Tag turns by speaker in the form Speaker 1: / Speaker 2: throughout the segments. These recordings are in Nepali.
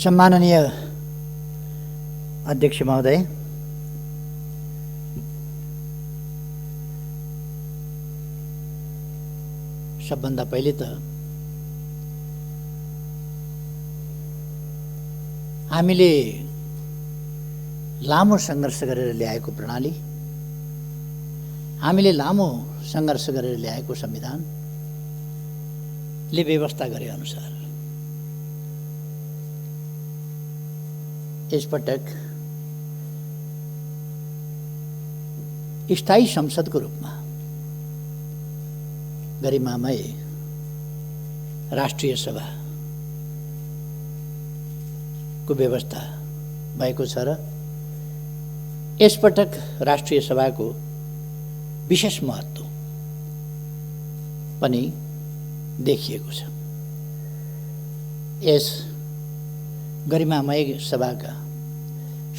Speaker 1: सम्माननीय अध्यक्ष महोदय, सबभन्दा पहिले त हामीले लामो सङ्घर्ष गरेर ल्याएको प्रणाली, हामीले लामो सङ्घर्ष गरेर ल्याएको संविधानले व्यवस्था गरे अनुसार यसपटक स्थायी संसदको रूपमा गरिमामय राष्ट्रिय सभाको व्यवस्था भएको छ र यसपटक राष्ट्रिय सभाको विशेष महत्त्व पनि देखिएको छ। यस गरिमामय सभाका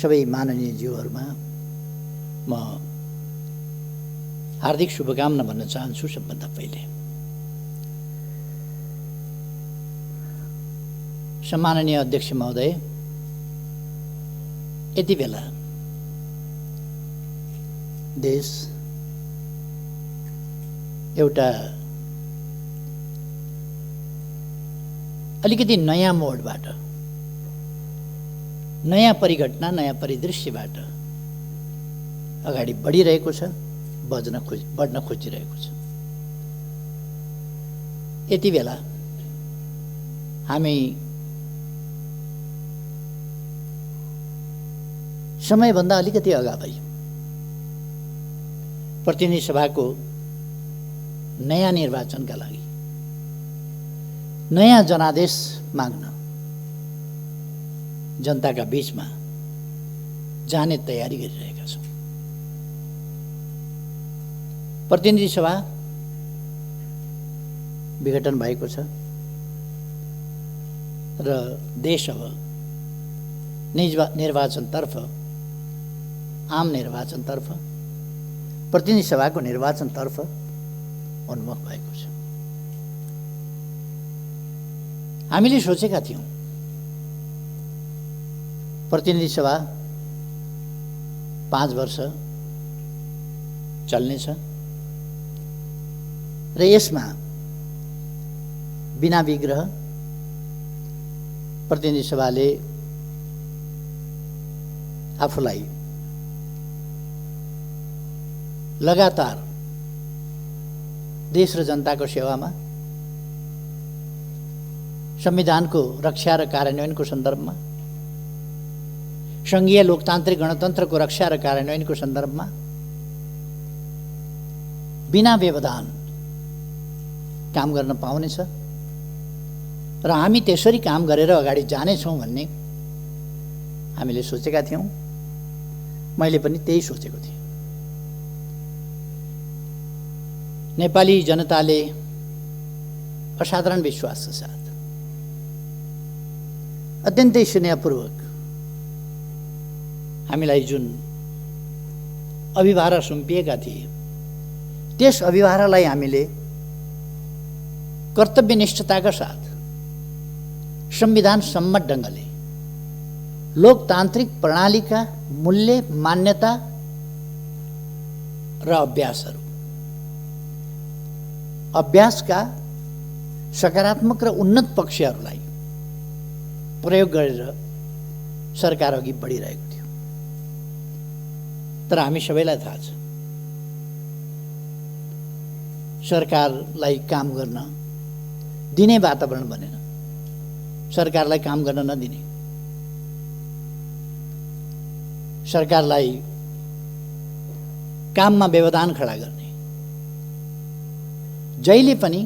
Speaker 1: सबै माननीय ज्यूहरूमा म हार्दिक शुभकामना भन्न चाहन्छु। सबभन्दा पहिले सम्माननीय अध्यक्ष महोदय, यति बेला देश एउटा अलिकति नयाँ मोडबाट, नयाँ परिघटना, नयाँ परिदृश्यबाट अगाडि बढिरहेको छ, बढ्न खोजिरहेको छ। यति बेला हामी समयभन्दा अलिकति अगावै प्रतिनिधि सभाको नयाँ निर्वाचनका लागि नयाँ जनादेश माग्न जनताका बीचमा जाने तयारी गरिरहेका छौँ। प्रतिनिधि सभा विघटन भएको छ र देश अब निर्वाचनतर्फ, आम निर्वाचनतर्फ, प्रतिनिधि सभाको निर्वाचनतर्फ उन्मुख भएको छ। हामीले सोचेका थियौँ प्रतिनिधि सभा 5 वर्ष चल्नेछ र यसमा बिना विग्रह प्रतिनिधि सभाले आफूलाई लगातार देश र जनताको सेवामा, संविधानको रक्षा र कार्यान्वयनको सन्दर्भमा, संघीय लोकतान्त्रिक गणतन्त्रको रक्षा र कार्यान्वयनको सन्दर्भमा बिना व्यवधान काम गर्न पाउनेछ र हामी त्यसरी काम गरेर अगाडि जानेछौँ भन्ने हामीले सोचेका थियौँ। मैले पनि त्यही सोचेको थिएँ। नेपाली जनताले असाधारण विश्वासका साथ, अत्यन्तै स्नेहपूर्वक हामीलाई जुन अभिभारा सुम्पिएका थिए, त्यस अभिभारालाई हामीले कर्तव्यनिष्ठताका साथ संविधान सम्मत ढङ्गले लोकतान्त्रिक प्रणालीका मूल्य, मान्यता र अभ्यासका सकारात्मक र उन्नत पक्षहरूलाई प्रयोग गरेर सरकार अघि बढिरहेको थियो। तर हामी सबैलाई थाहा छ, सरकारलाई काम गर्न दिने वातावरण बनेन। सरकारलाई काम गर्न नदिने, सरकारलाई काममा व्यवधान खडा गर्ने, जहिले पनि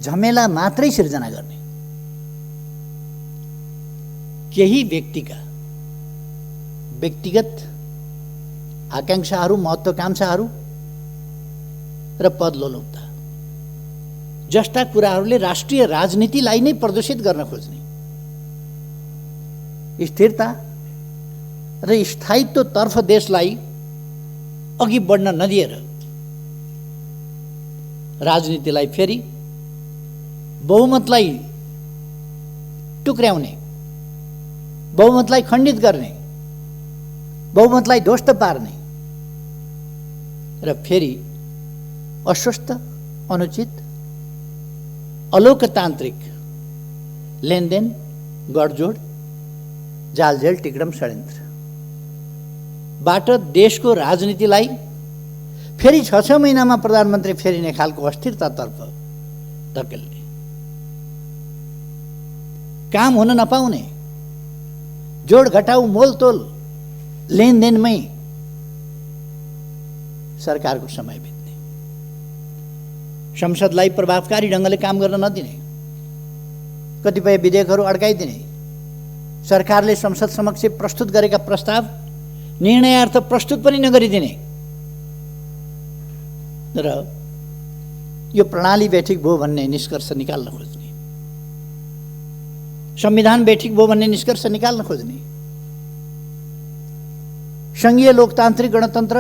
Speaker 1: झमेला मात्रै सिर्जना गर्ने, केही व्यक्तिका व्यक्तिगत आकांक्षाहरू, महत्त्वाकांक्षाहरू र पदलोलुपता जस्ता कुराहरूले राष्ट्रिय राजनीतिलाई नै प्रदूषित गर्न खोज्ने, स्थिरता र स्थायित्वतर्फ देशलाई अघि बढ्न नदिएर राजनीतिलाई फेरि बहुमतलाई टुक्र्याउने, बहुमतलाई खण्डित गर्ने, बहुमतलाई ध्वस्त पार्ने र फेरि अस्वस्थ, अनुचित, अलोकतान्त्रिक लेनदेन, गठजोड, जालझेल, टिक्रम, षड्यन्त्रबाट देशको राजनीतिलाई फेरि 6 महिनामा प्रधानमन्त्री फेरिने खालको अस्थिरतातर्फ धकेल्ने, काम हुन नपाउने, जोड घटाउ मोलतोल लेनदेनमै सरकारको समय बित्ने, संसदलाई प्रभावकारी ढङ्गले काम गर्न नदिने, कतिपय विधेयकहरू अड्काइदिने, सरकारले संसद समक्ष प्रस्तुत गरेका प्रस्ताव निर्णयार्थ प्रस्तुत पनि नगरिदिने र यो प्रणाली बेठिक भयो भन्ने निष्कर्ष निकाल्न खोज्ने, संविधान बेठिक भयो भन्ने निष्कर्ष निकाल्न खोज्ने, संघीय लोकतान्त्रिक गणतन्त्र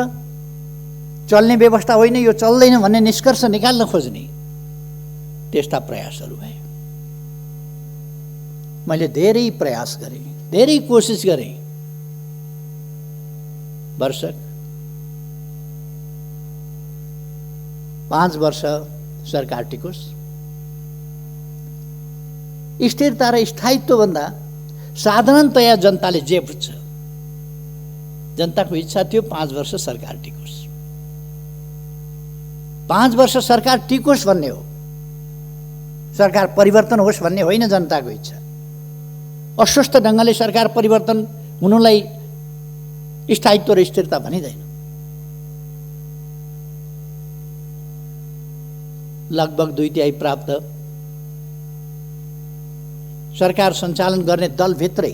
Speaker 1: चल्ने व्यवस्था होइन, यो चल्दैन भन्ने निष्कर्ष निकाल्न खोज्ने त्यस्ता प्रयासहरू भए। मैले धेरै प्रयास गरेँ, धेरै कोसिस गरेँ। वर्षक 5 वर्ष सरकार टिकोस्। स्थिरता र स्थायित्वभन्दा साधारणतया जनताले जे बुझ्छ, जनताको इच्छा थियो 5 वर्ष सरकार टिकोस्। 5 वर्ष सरकार टिकोस् भन्ने हो, सरकार परिवर्तन होस् भन्ने होइन जनताको इच्छा। अस्वस्थ ढङ्गले सरकार परिवर्तन हुनुलाई स्थायित्व र स्थिरता भनिँदैन। लगभग 2/3 प्राप्त सरकार सञ्चालन गर्ने दलभित्रै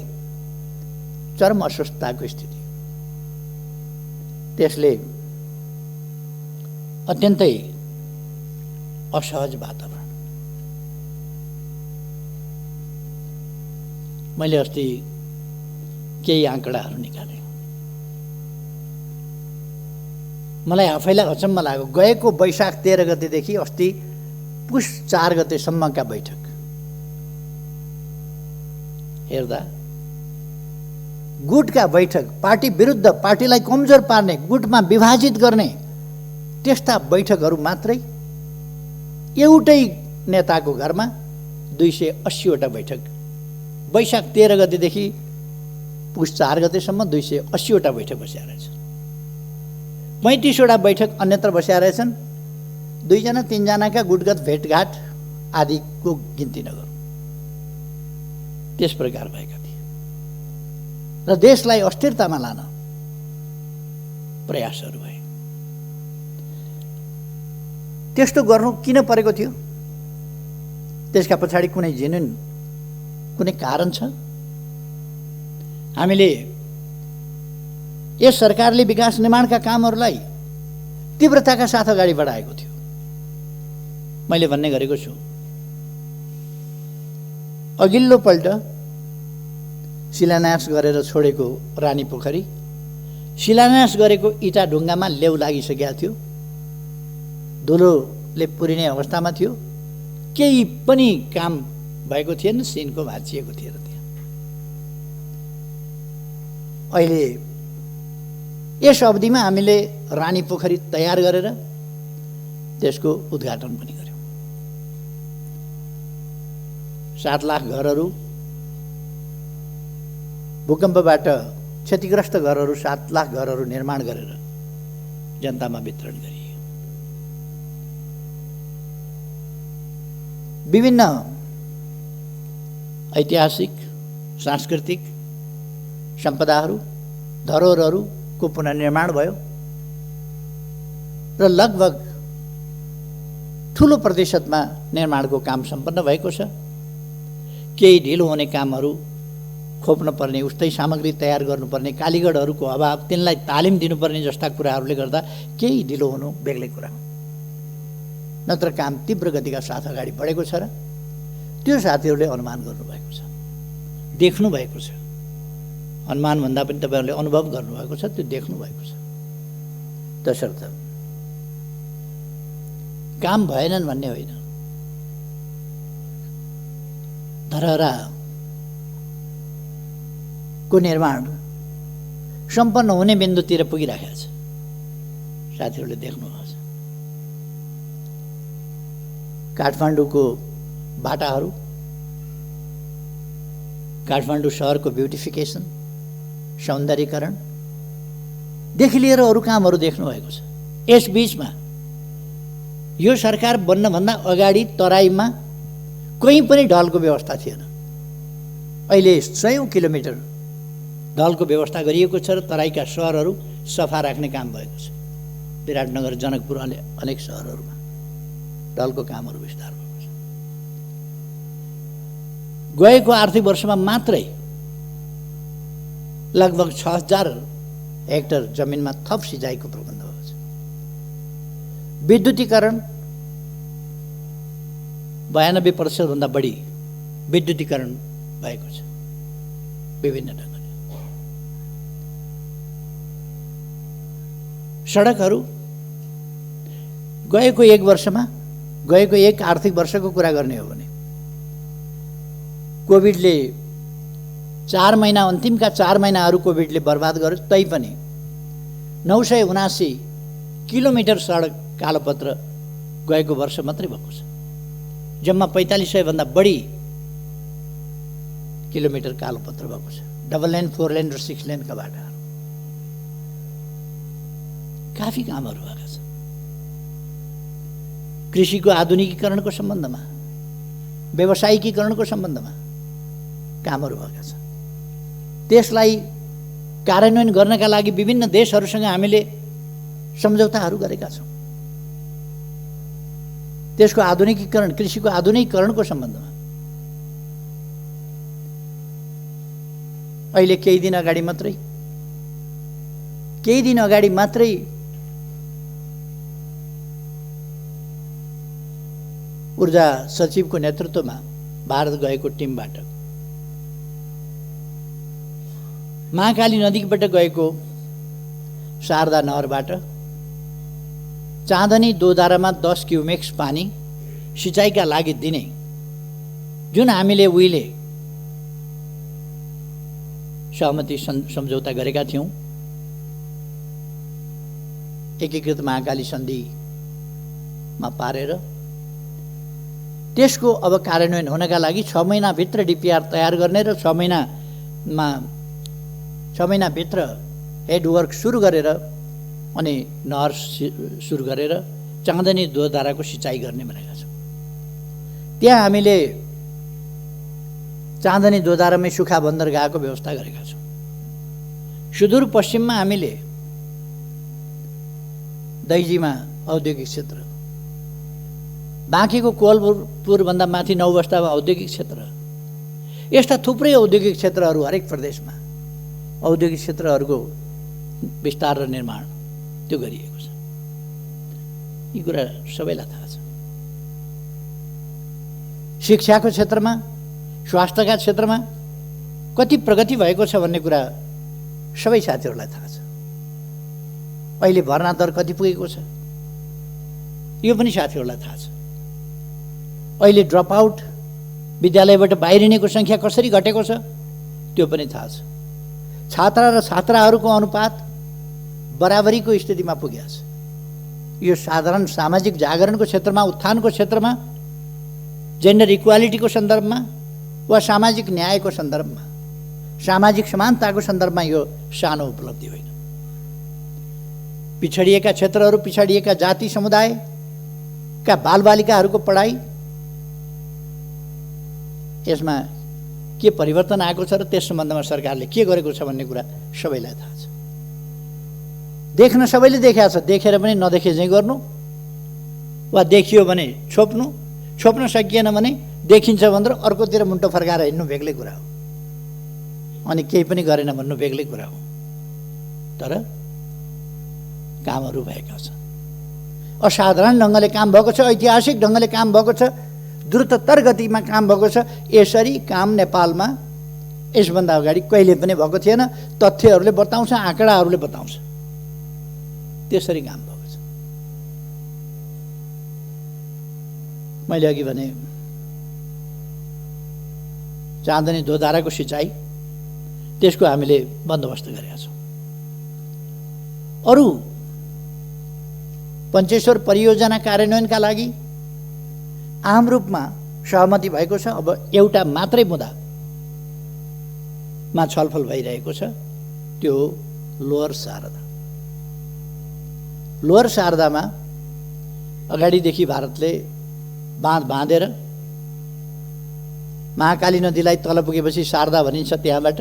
Speaker 1: चरम अस्वस्थताको स्थिति, त्यसले अत्यन्तै असहज वातावरण। मैले अस्ति केही आँकडाहरू निकालेँ, मलाई आफैलाई अचम्म लाग्यो। गएको वैशाख 13 गतेदेखि अस्ति पुष 4 गतेसम्मका बैठक हेर्दा गुटका बैठक, पार्टी विरुद्ध, पार्टीलाई कमजोर पार्ने, गुटमा विभाजित गर्ने त्यस्ता बैठकहरू मात्रै एउटै नेताको घरमा 280वटा बैठक, वैशाख 13 गतेदेखि पुष 4 गतेसम्म 280वटा बैठक बसेका रहेछन्। 35वटा बैठक अन्यत्र बसेका रहेछन्। 2-3जनाका गुटगत भेटघाट आदिको गिन्ती नगरौँ, त्यस प्रकार भएका थिए र देशलाई अस्थिरतामा लान प्रयासहरू भए। त्यस्तो गर्नु किन परेको थियो? त्यसका पछाडि कुनै जेन्युन कुनै कारण छ? हामीले यस सरकारले विकास निर्माणका कामहरूलाई तीव्रताका साथ अगाडि बढाएको थियो। मैले भन्ने गरेको छु, अघिल्लो पल्ट शिलान्यास गरेर छोडेको रानी पोखरी शिलान्यास गरेको इटा ढुङ्गामा लेउ लागिसकेका थियो, धुलोले पुरिने अवस्थामा थियो, केही पनि काम भएको थिएन, सिनको भाँचिएको थिएन त्यहाँ। अहिले यस अवधिमा हामीले रानी पोखरी तयार गरेर त्यसको उद्घाटन पनि गर्यौँ। 7 लाख घरहरू, भूकम्पबाट क्षतिग्रस्त घरहरू, 7 लाख घरहरू निर्माण गरेर जनतामा वितरण गरियो। विभिन्न ऐतिहासिक, सांस्कृतिक सम्पदाहरू, धरोहरहरूको पुनर्निर्माण भयो र लगभग ठुलो प्रतिशतमा निर्माणको काम सम्पन्न भएको छ। केही ढिलो हुने कामहरू खोप्न पर्ने, उस्तै सामग्री तयार गर्नुपर्ने, कालीगढहरूको अभाव, तिनलाई तालिम दिनुपर्ने जस्ता कुराहरूले गर्दा केही ढिलो हुनु बेग्लै कुरा हो। नत्र काम तीव्र गतिका साथ अगाडि बढेको छ र त्यो साथीहरूले अनुमान गर्नुभएको छ, देख्नु भएको छ। अनुमान भन्दा पनि तपाईँहरूले अनुभव गर्नुभएको छ, त्यो देख्नु भएको छ। तसर्थ काम भएनन् भन्ने होइन। धरहरा को निर्माण सम्पन्न हुने बिन्दुतिर पुगिराखेको छ। साथीहरूले देख्नुभएको छ काठमाडौँको बाटाहरू, काठमाडौँ शहरको ब्युटिफिकेसन, सौन्दर्यीकरणदेखि लिएर अरू कामहरू देख्नुभएको छ। यस बीचमा यो सरकार बन्नभन्दा अगाडि तराईमा कहीँ पनि ढलको व्यवस्था थिएन। अहिले 100 किलोमिटर ढलको व्यवस्था गरिएको छ र तराईका सहरहरू सफा राख्ने काम भएको छ। विराटनगर, जनकपुर, अनेक सहरहरूमा ढलको कामहरू विस्तार भएको छ। गएको आर्थिक वर्षमा मात्रै लगभग 6000 हेक्टर जमिनमा थप सिँचाइको प्रबन्ध भएको छ। विद्युतीकरण 92% भन्दा बढी विद्युतीकरण भएको छ विभिन्न ढङ्गले। सडकहरू गएको एक वर्षमा, गएको एक आर्थिक वर्षको कुरा गर्ने हो भने कोभिडले 4 महिना, अन्तिमका 4 महिनाहरू कोभिडले बर्बाद गर्यो, तैपनि 979 किलोमिटर सडक कालोपत्र गएको वर्ष मात्रै भएको छ। जम्मा 4500 भन्दा बढी किलोमिटर कालोपत्र भएको छ। डबल लेन, 4 लेन र 6 लेनका बाटाहरू, काफी कामहरू भएका छन्। कृषिको आधुनिकीकरणको सम्बन्धमा, व्यावसायिकीकरणको सम्बन्धमा कामहरू भएका छन्। त्यसलाई कार्यान्वयन गर्नका लागि विभिन्न देशहरूसँग हामीले सम्झौताहरू गरेका छौँ। त्यसको आधुनिकीकरण, कृषिको आधुनिकीकरणको सम्बन्धमा अहिले केही दिन अगाडि मात्रै ऊर्जा सचिवको नेतृत्वमा भारत गएको टिमबाट महाकाली नदीबाट गएको शारदा नहरबाट चाँदनी दोधारामा 10 क्युमेक्स पानी सिँचाइका लागि दिने जुन हामीले उहिले सहमति सम्झौता गरेका थियौँ, एकीकृत महाकाली सन्धिमा पारेर त्यसको अब कार्यान्वयन हुनका लागि 6 महिनाभित्र डिपिआर तयार गर्ने र 6 महिनाभित्र हेडवर्क सुरु गरेर अनि नहर सुरु गरेर चाँदनी दोधाराको सिँचाइ गर्ने भनेका छौँ। त्यहाँ हामीले चाँदनी दोधारामै सुखा बन्दरगाहको व्यवस्था गरेका छौँ। सुदूरपश्चिममा हामीले दैजीमा औद्योगिक क्षेत्र, बाँकीको कोलपुरभन्दा माथि 9 बस्तामा औद्योगिक क्षेत्र, यस्ता थुप्रै औद्योगिक क्षेत्रहरू हरेक प्रदेशमा औद्योगिक क्षेत्रहरूको विस्तार र निर्माण त्यो गरिएको छ। यी कुरा सबैलाई थाहा छ। शिक्षाको क्षेत्रमा, स्वास्थ्यका क्षेत्रमा कति प्रगति भएको छ भन्ने कुरा सबै साथीहरूलाई थाहा छ। अहिले भर्ना दर कति पुगेको छ यो पनि साथीहरूलाई थाहा छ। अहिले ड्रप आउट, विद्यालयबाट बाहिरिनेको सङ्ख्या कसरी घटेको छ त्यो पनि थाहा छ। छात्रा र छात्राहरूको अनुपात बराबरीको स्थितिमा पुगेको छ। यो साधारण सामाजिक जागरणको क्षेत्रमा, उत्थानको क्षेत्रमा, जेन्डर इक्वालिटीको सन्दर्भमा वा सामाजिक न्यायको सन्दर्भमा, सामाजिक समानताको सन्दर्भमा यो सानो उपलब्धि होइन। पिछडिएका क्षेत्रहरू, पिछडिएका जाति समुदायका बालबालिकाहरूको पढाइ, यसमा के परिवर्तन आएको छ र त्यस सम्बन्धमा सरकारले के गरेको छ भन्ने कुरा सबैलाई थाहा छ। देख्न सबैले देखेको छ, देखेर पनि नदेखे चाहिँ गर्नु वा देखियो भने छोप्न सकिएन भने देखिन्छ भनेर अर्कोतिर मुन्टो फर्काएर हिँड्नु बेग्लै कुरा हो, अनि केही पनि गरेन भन्नु बेग्लै कुरा हो। तर कामहरू भएका छन्, असाधारण ढङ्गले काम भएको छ, ऐतिहासिक ढङ्गले काम भएको छ, द्रुततर गतिमा काम भएको छ। यसरी काम नेपालमा यसभन्दा अगाडि कहिले पनि भएको थिएन। तथ्यहरूले बताउँछ, आँकडाहरूले बताउँछ, त्यसरी काम भएको छ। मैले अघि भने चाँदनी दोधाराको सिँचाइ त्यसको हामीले बन्दोबस्त गरेका छौँ। अरू पञ्चेश्वर परियोजना कार्यान्वयनका लागि आम रूपमा सहमति भएको छ। अब एउटा मात्रै मुद्दामा छलफल भइरहेको छ, त्यो लोअर शारदा। लोअर शारदामा अगाडिदेखि भारतले बाँध बाँधेर महाकाली नदीलाई तल पुगेपछि शारदा भनिन्छ, त्यहाँबाट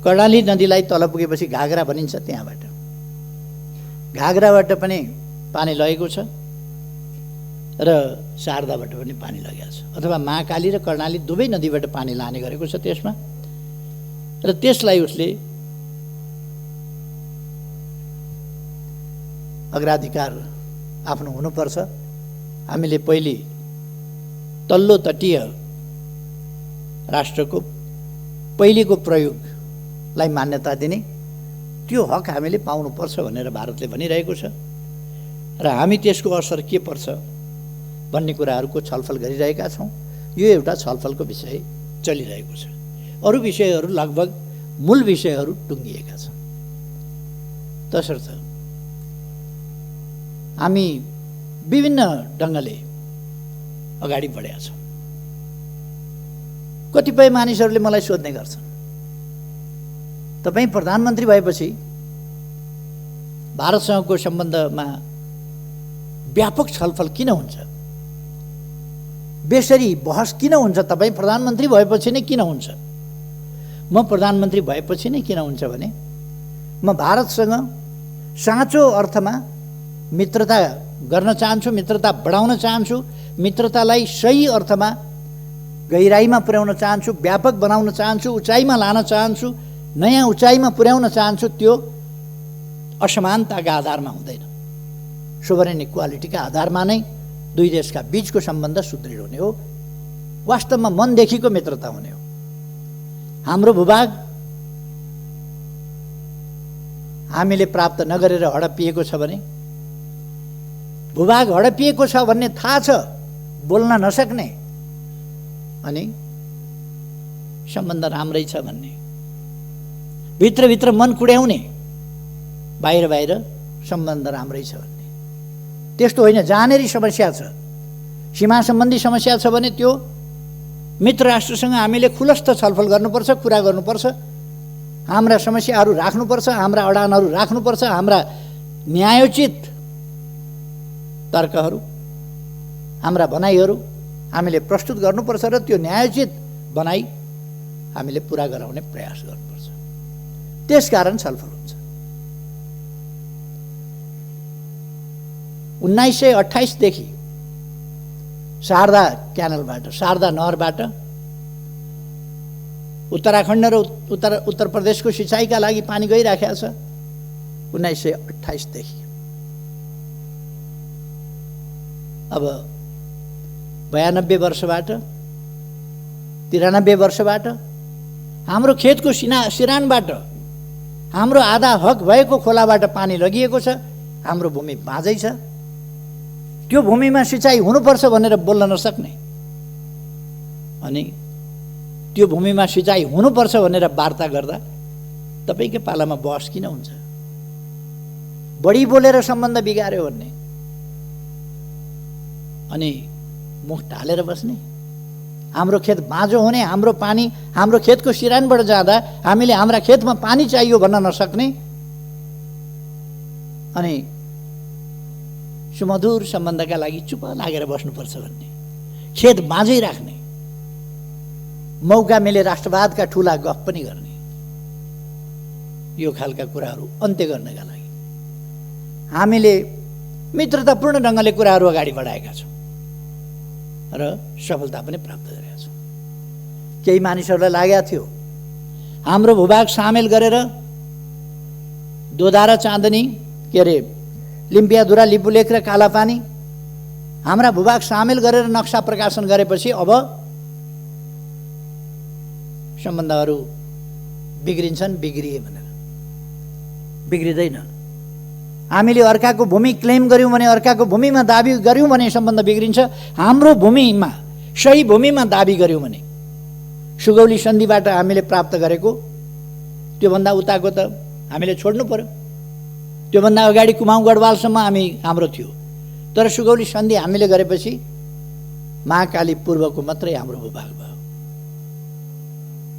Speaker 1: कर्णाली नदीलाई तल पुगेपछि घागरा भनिन्छ, त्यहाँबाट घागराबाट पनि पानी लगेको छ र शारदाबाट पनि पानी लगेको छ, अथवा महाकाली र कर्णाली दुवै नदीबाट पानी लाने गरेको छ त्यसमा। र त्यसलाई उसले अग्राधिकार आफ्नो हुनुपर्छ। हामीले पहिले तल्लो तटीय राष्ट्रको पहिलेको प्रयोगलाई मान्यता दिने त्यो हक हामीले पाउनुपर्छ भनेर भारतले भनिरहेको छ र हामी त्यसको असर के पर्छ भन्ने कुराहरूको छलफल गरिरहेका छौँ। यो एउटा छलफलको विषय चलिरहेको छ। अरू विषयहरू लगभग मूल विषयहरू टुङ्गिएका छन्। तसर्थ हामी विभिन्न ढङ्गले अगाडि बढेका छौँ। कतिपय मानिसहरूले मलाई सोध्ने गर्छन्, तपाईँ प्रधानमन्त्री भएपछि भारतसँगको सम्बन्धमा व्यापक छलफल किन हुन्छ, बेसरी बहस किन हुन्छ, तपाईँ प्रधानमन्त्री भएपछि नै किन हुन्छ? म प्रधानमन्त्री भएपछि नै किन हुन्छ भने म भारतसँग साँचो अर्थमा मित्रता गर्न चाहन्छु, मित्रता बढाउन चाहन्छु, मित्रतालाई सही अर्थमा गहिराइमा पुर्याउन चाहन्छु, व्यापक बनाउन चाहन्छु, उचाइमा लान चाहन्छु, नयाँ उचाइमा पुर्याउन चाहन्छु। त्यो असमानताका आधारमा हुँदैन, सोभरेन इक्वालिटीका आधारमा नै दुई देशका बीचको सम्बन्ध सुदृढ हुने हो, वास्तवमा मनदेखिको मित्रता हुने हो। हाम्रो भूभाग हामीले प्राप्त नगरेर हडपिएको छ भने, भूभाग हडपिएको छ भन्ने थाहा छ, बोल्न नसक्ने, अनि सम्बन्ध राम्रै छ भन्ने, भित्रभित्र मन कुड्याउने, बाहिर बाहिर सम्बन्ध राम्रै छ भन्ने, त्यस्तो होइन। जहाँनेरि समस्या छ, सीमा सम्बन्धी समस्या छ भने त्यो मित्र राष्ट्रसँग हामीले खुलस्त छलफल गर्नुपर्छ, कुरा गर्नुपर्छ, हाम्रा समस्याहरू राख्नुपर्छ, हाम्रा अडानहरू राख्नुपर्छ, हाम्रा न्यायोचित तर्कहरू, हाम्रा भनाइहरू हामीले प्रस्तुत गर्नुपर्छ र त्यो न्यायोचित भनाइ हामीले पुरा गराउने प्रयास गर्नुपर्छ। त्यसकारण छलफल हुन्छ। 1928 देखि शारदा क्यानलबाट, शारदा नहरबाट उत्तराखण्ड र उत्तर प्रदेशको सिँचाइका लागि पानी गइराखेको छ। 1928 देखि अब 92 वर्षबाट 93 वर्षबाट हाम्रो खेतको सिरानबाट हाम्रो आधा हक भएको खोलाबाट पानी लगिएको छ। हाम्रो भूमि बाँझै छ। त्यो भूमिमा सिँचाइ हुनुपर्छ भनेर बोल्न नसक्ने, अनि त्यो भूमिमा सिँचाइ हुनुपर्छ भनेर वार्ता गर्दा तपाईँकै पालामा बहस किन हुन्छ? बढी बोलेर सम्बन्ध बिगार्यो भन्ने, अनि मुख ढालेर बस्ने, हाम्रो खेत बाँझो हुने, हाम्रो पानी हाम्रो खेतको सिरानबाट जाँदा हामीले हाम्रा खेतमा पानी चाहियो भन्न नसक्ने, अनि सुमधुर सम्बन्धका लागि चुप लागेर बस्नुपर्छ भन्ने, खेत बाँझै राख्ने, मौका मिले राष्ट्रवादका ठुला गफ पनि गर्ने, यो खालका कुराहरू अन्त्य गर्नका लागि हामीले मित्रतापूर्ण ढङ्गले कुराहरू अगाडि बढाएका छौँ र सफलता पनि प्राप्त गरेका छौँ। केही मानिसहरूलाई लागेको थियो हाम्रो भूभाग सामेल गरेर दोधारा चाँदनी, के अरे लिम्पियाधुरा, लिपुलेख र कालापानी हाम्रा भूभाग सामेल गरेर नक्सा प्रकाशन गरेपछि अब सम्बन्धहरू बिग्रिन्छन्, बिग्रिए भनेर बिग्रिँदैन। हामीले अर्काको भूमि क्लेम गर्यौँ भने, अर्काको भूमिमा दाबी गर्यौँ भने सम्बन्ध बिग्रिन्छ। हाम्रो भूमिमा, सही भूमिमा दाबी गर्यौँ भने, सुगौली सन्धिबाट हामीले प्राप्त गरेको त्योभन्दा उताको त हामीले छोड्नु पर्यो। त्योभन्दा अगाडि कुमाउँ गढवालसम्म हाम्रो थियो, तर सुगौली सन्धि हामीले गरेपछि महाकाली पूर्वको मात्रै हाम्रो भूभाग भयो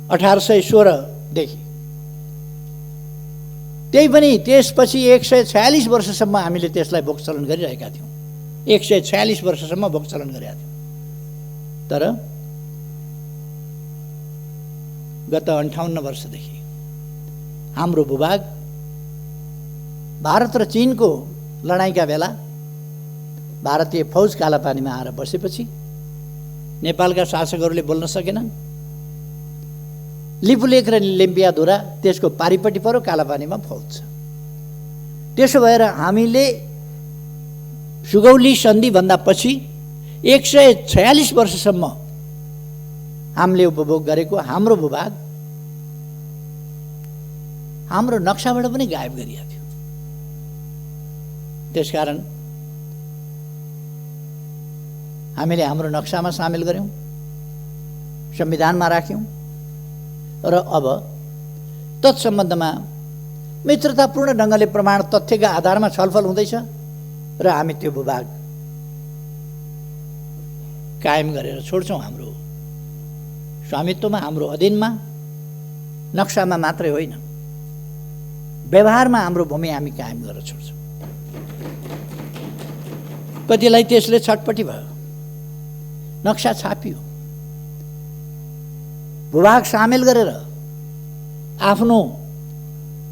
Speaker 1: 1816 देखि। त्यही पनि त्यसपछि 146 वर्षसम्म हामीले त्यसलाई भोगचलन गरिरहेका थियौँ। 146 वर्षसम्म भोगचलन गरेका थियौँ। तर गत 58 वर्षदेखि हाम्रो भूभाग भारत र चीनको लडाईँका बेला भारतीय फौज कालापानीमा आएर बसेपछि नेपालका शासकहरूले बोल्न सकेनन्। लिपुलेख र लेम्पियाधुरा त्यसको पारिपट्टि पर्यो, कालापानीमा फौज छ। त्यसो भएर हामीले सुगौली सन्धिभन्दा पछि 146 वर्षसम्म हामीले उपभोग गरेको हाम्रो भूभाग हाम्रो नक्साबाट पनि गायब गरिएको थियो। त्यसकारण हामीले हाम्रो नक्सामा सामेल गर्यौं, संविधानमा राख्यौं र अब तत्सम्बन्धमा मित्रतापूर्ण ढङ्गले प्रमाण तथ्यका आधारमा छलफल हुँदैछ र हामी त्यो भूभाग कायम गरेर छोड्छौं। हाम्रो स्वामित्वमा, हाम्रो अधीनमा, नक्सामा मात्रै होइन, व्यवहारमा हाम्रो भूमि हामी कायम गरेर छोड्छौं। कतिलाई त्यसले छटपटी भयो, नक्सा छापियो, भूभाग सामेल गरेर आफ्नो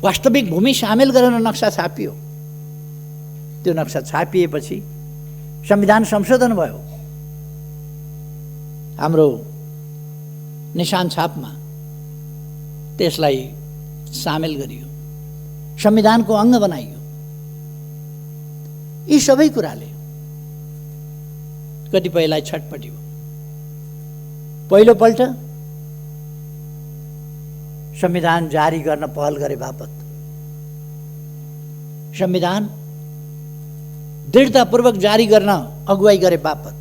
Speaker 1: वास्तविक भूमि सामेल गरेर नक्सा छापियो। त्यो नक्सा छापिएपछि संविधान संशोधन भयो। हाम्रो निशान छापमा त्यसलाई सामेल गरियो, संविधानको अङ्ग बनाइयो। यी सबै कुराले कतिपयलाई छटपटी हो। पहिलोपल्ट संविधान जारी गर्न पहल गरे बापत, संविधान दृढतापूर्वक जारी गर्न अगुवाई गरे बापत,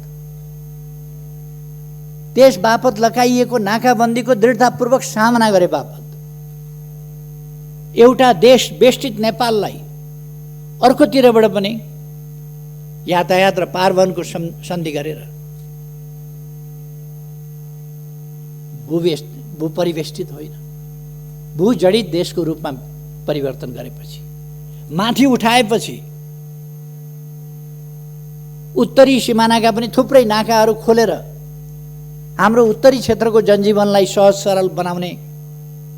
Speaker 1: त्यस बापत लगाइएको नाकाबन्दीको दृढतापूर्वक सामना गरे बापत, एउटा देश बेष्टित नेपाललाई अर्कोतिरबाट पनि यातायात र पारवहनको सन्धि गरेर भूपरिवेष्टित होइन, भूजडित देशको रूपमा परिवर्तन गरेपछि, माथि उठाएपछि, उत्तरी सिमानाका पनि थुप्रै नाकाहरू खोलेर हाम्रो उत्तरी क्षेत्रको जनजीवनलाई सहज सरल बनाउने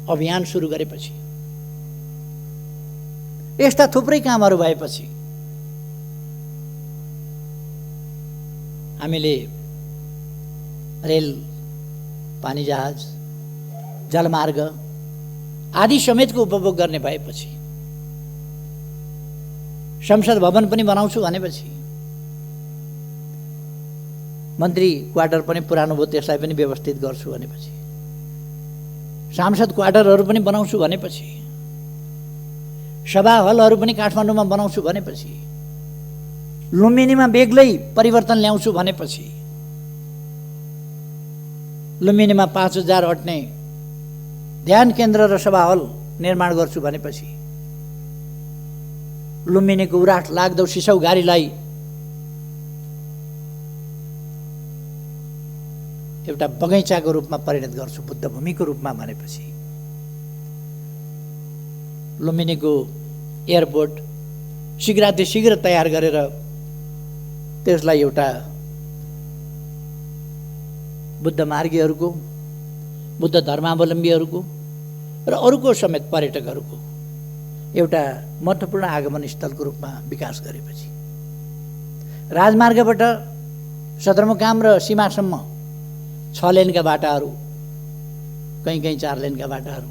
Speaker 1: अभियान सुरु गरेपछि, यस्ता थुप्रै कामहरू भएपछि हामीले रेल, पानी जहाज, जलमार्ग आदि समेतको उपभोग गर्ने भएपछि, संसद भवन पनि बनाउँछु भनेपछि, मन्त्री क्वार्टर पनि पुरानो भयो त्यसलाई पनि व्यवस्थित गर्छु भनेपछि, सांसद क्वार्टरहरू पनि बनाउँछु भनेपछि, सभा हलहरू पनि काठमाडौँमा बनाउँछु भनेपछि, लुम्बिनीमा बेग्लै परिवर्तन ल्याउँछु भनेपछि, लुम्बिनीमा 5000 अट्ने ध्यान केन्द्र र सभा हल निर्माण गर्छु भनेपछि, लुम्बिनीको उराट लाग्दो सिसौ गारीलाई एउटा बगैँचाको रूपमा परिणत गर्छु, बुद्ध भूमिको रूपमा भनेपछि, लुम्बिनीको एयरपोर्ट शीघ्र तयार गरेर त्यसलाई एउटा बुद्ध मार्गीहरूको, बुद्ध धर्मावलम्बीहरूको र अरूको समेत पर्यटकहरूको एउटा महत्त्वपूर्ण आगमन स्थलको रूपमा विकास गरेपछि, राजमार्गबाट सदरमुकाम र सीमासम्म 6 लेनका बाटाहरू, कहीँ 4 लेनका बाटाहरू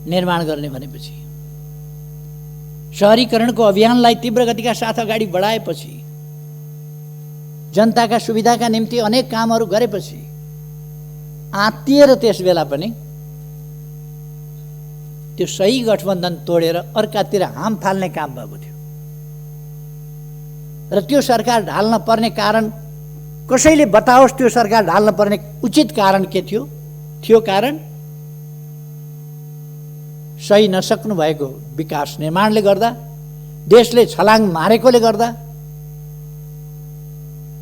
Speaker 1: निर्माण गर्ने भनेपछि, शहरीकरणको अभियानलाई तीव्र गतिका साथ अगाडि बढाएपछि, जनताका सुविधाका निम्ति अनेक कामहरू गरेपछि, आत्तिएर त्यस बेला पनि त्यो सही गठबन्धन तोडेर अर्कातिर हाम फाल्ने काम भएको थियो र त्यो सरकार ढाल्न पर्ने कारण कसैले बताओस्। त्यो सरकार ढाल्न पर्ने उचित कारण के थियो? कारण सही नसक्नु भएको विकास निर्माणले गर्दा, देशले छलाङ मारेकोले गर्दा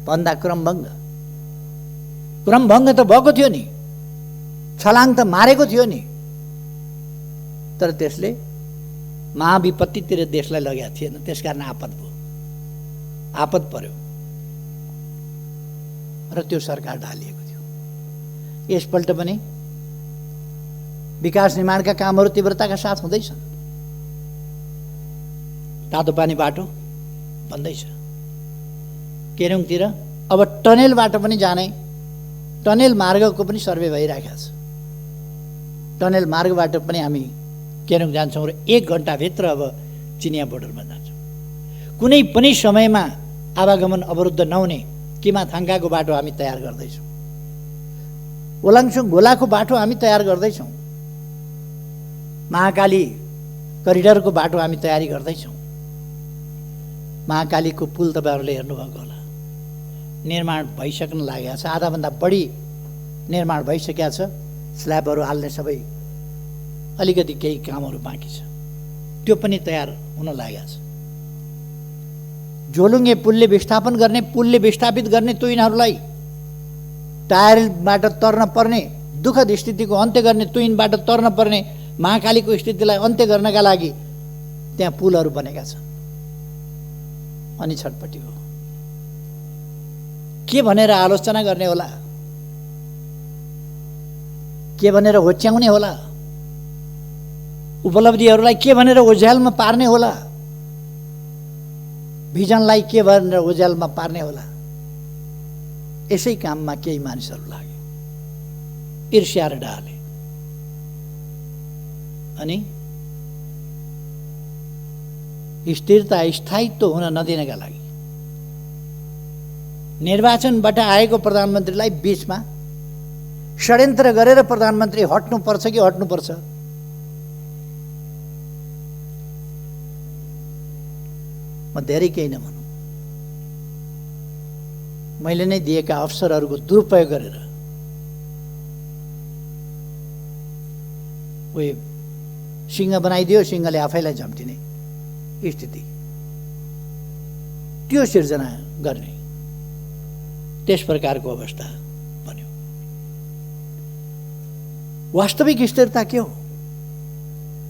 Speaker 1: भन्दा क्रमभङ्ग त भएको थियो नि, छलाङ त मारेको थियो नि, तर त्यसले महाविपत्तितिर देशलाई लगेको थिएन। त्यसकारण आपद पर्यो र त्यो सरकार ढालिएको थियो। यसपल्ट पनि विकास निर्माणका कामहरू तीव्रताका साथ हुँदैछन्। तातो पानी बाटो बन्दैछ, केरुङतिर अब टनेल बाटो पनि जाने, टनेल मार्गको पनि सर्वे भइरहेको छ। टनेल मार्गबाट पनि हामी केरुङ जान्छौँ र 1 घण्टाभित्र अब चिनिया बोर्डरमा जान्छौँ। कुनै पनि समयमा आवागमन अवरुद्ध नहुने किमाथाङ्काको बाटो हामी तयार गर्दैछौँ। ओलाङचुङ घोलाको बाटो हामी तयार गर्दैछौँ। महाकाली करिडरको बाटो हामी तयारी गर्दैछौँ। महाकालीको पुल तपाईँहरूले हेर्नुभएको होला, निर्माण भइसक्न लागेको छ, आधाभन्दा बढी निर्माण भइसकेको छ। स्ल्याबहरू हाल्ने सबै अलिकति केही कामहरू बाँकी छ, त्यो पनि तयार हुन लागेको छ। झोलुङ्गे पुलले विस्थापित गर्ने तुइनहरूलाई टायरबाट तर्न पर्ने दुःखद स्थितिको अन्त्य गर्ने, तुइनबाट तर्न पर्ने महाकालीको स्थितिलाई अन्त्य गर्नका लागि त्यहाँ पुलहरू बनेका छन्। अनि छटपटी हो, के भनेर आलोचना गर्ने होला, के भनेर होच्याउने होला, उपलब्धिहरूलाई के भनेर ओझ्यालमा पार्ने होला, भिजनलाई के भनेर ओझ्यालमा पार्ने होला। यसै काममा केही मानिसहरू लागे, ईर्ष्या र डाले, अनि स्थिरता स्थायित्व हुन नदिनका लागि निर्वाचनबाट आएको प्रधानमन्त्रीलाई बीचमा षड्यन्त्र गरेर प्रधानमन्त्री हट्नुपर्छ कि हट्नुपर्छ, म धेरै केही नभनौँ, मैले नै दिएका अवसरहरूको दुरुपयोग गरेर उही सिंह बनाइदियो, सिंहले आफैलाई झम्टिने स्थिति, त्यो सिर्जना गर्ने त्यस प्रकारको अवस्था बन्यो। वास्तविक स्थिरता के हो,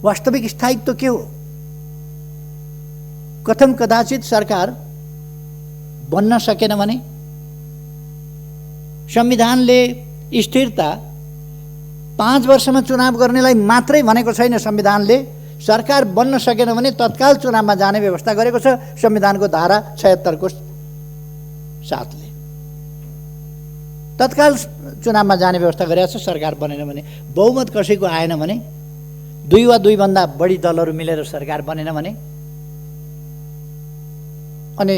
Speaker 1: वास्तविक स्थायित्व के हो? कथम कदाचित सरकार बन्न सकेन भने संविधानले स्थिरता 5 वर्षमा चुनाव गर्नेलाई मात्रै भनेको छैन। संविधानले सरकार बन्न सकेन भने तत्काल चुनावमा जाने व्यवस्था गरेको छ संविधानको धारा 76 को साथले। तत्काल चुनावमा जाने व्यवस्था गरेको छ। सरकार बनेन भने, बहुमत कसैको आएन भने, 2 वा 2 भन्दा बढी दलहरू मिलेर सरकार बनेन भने, अनि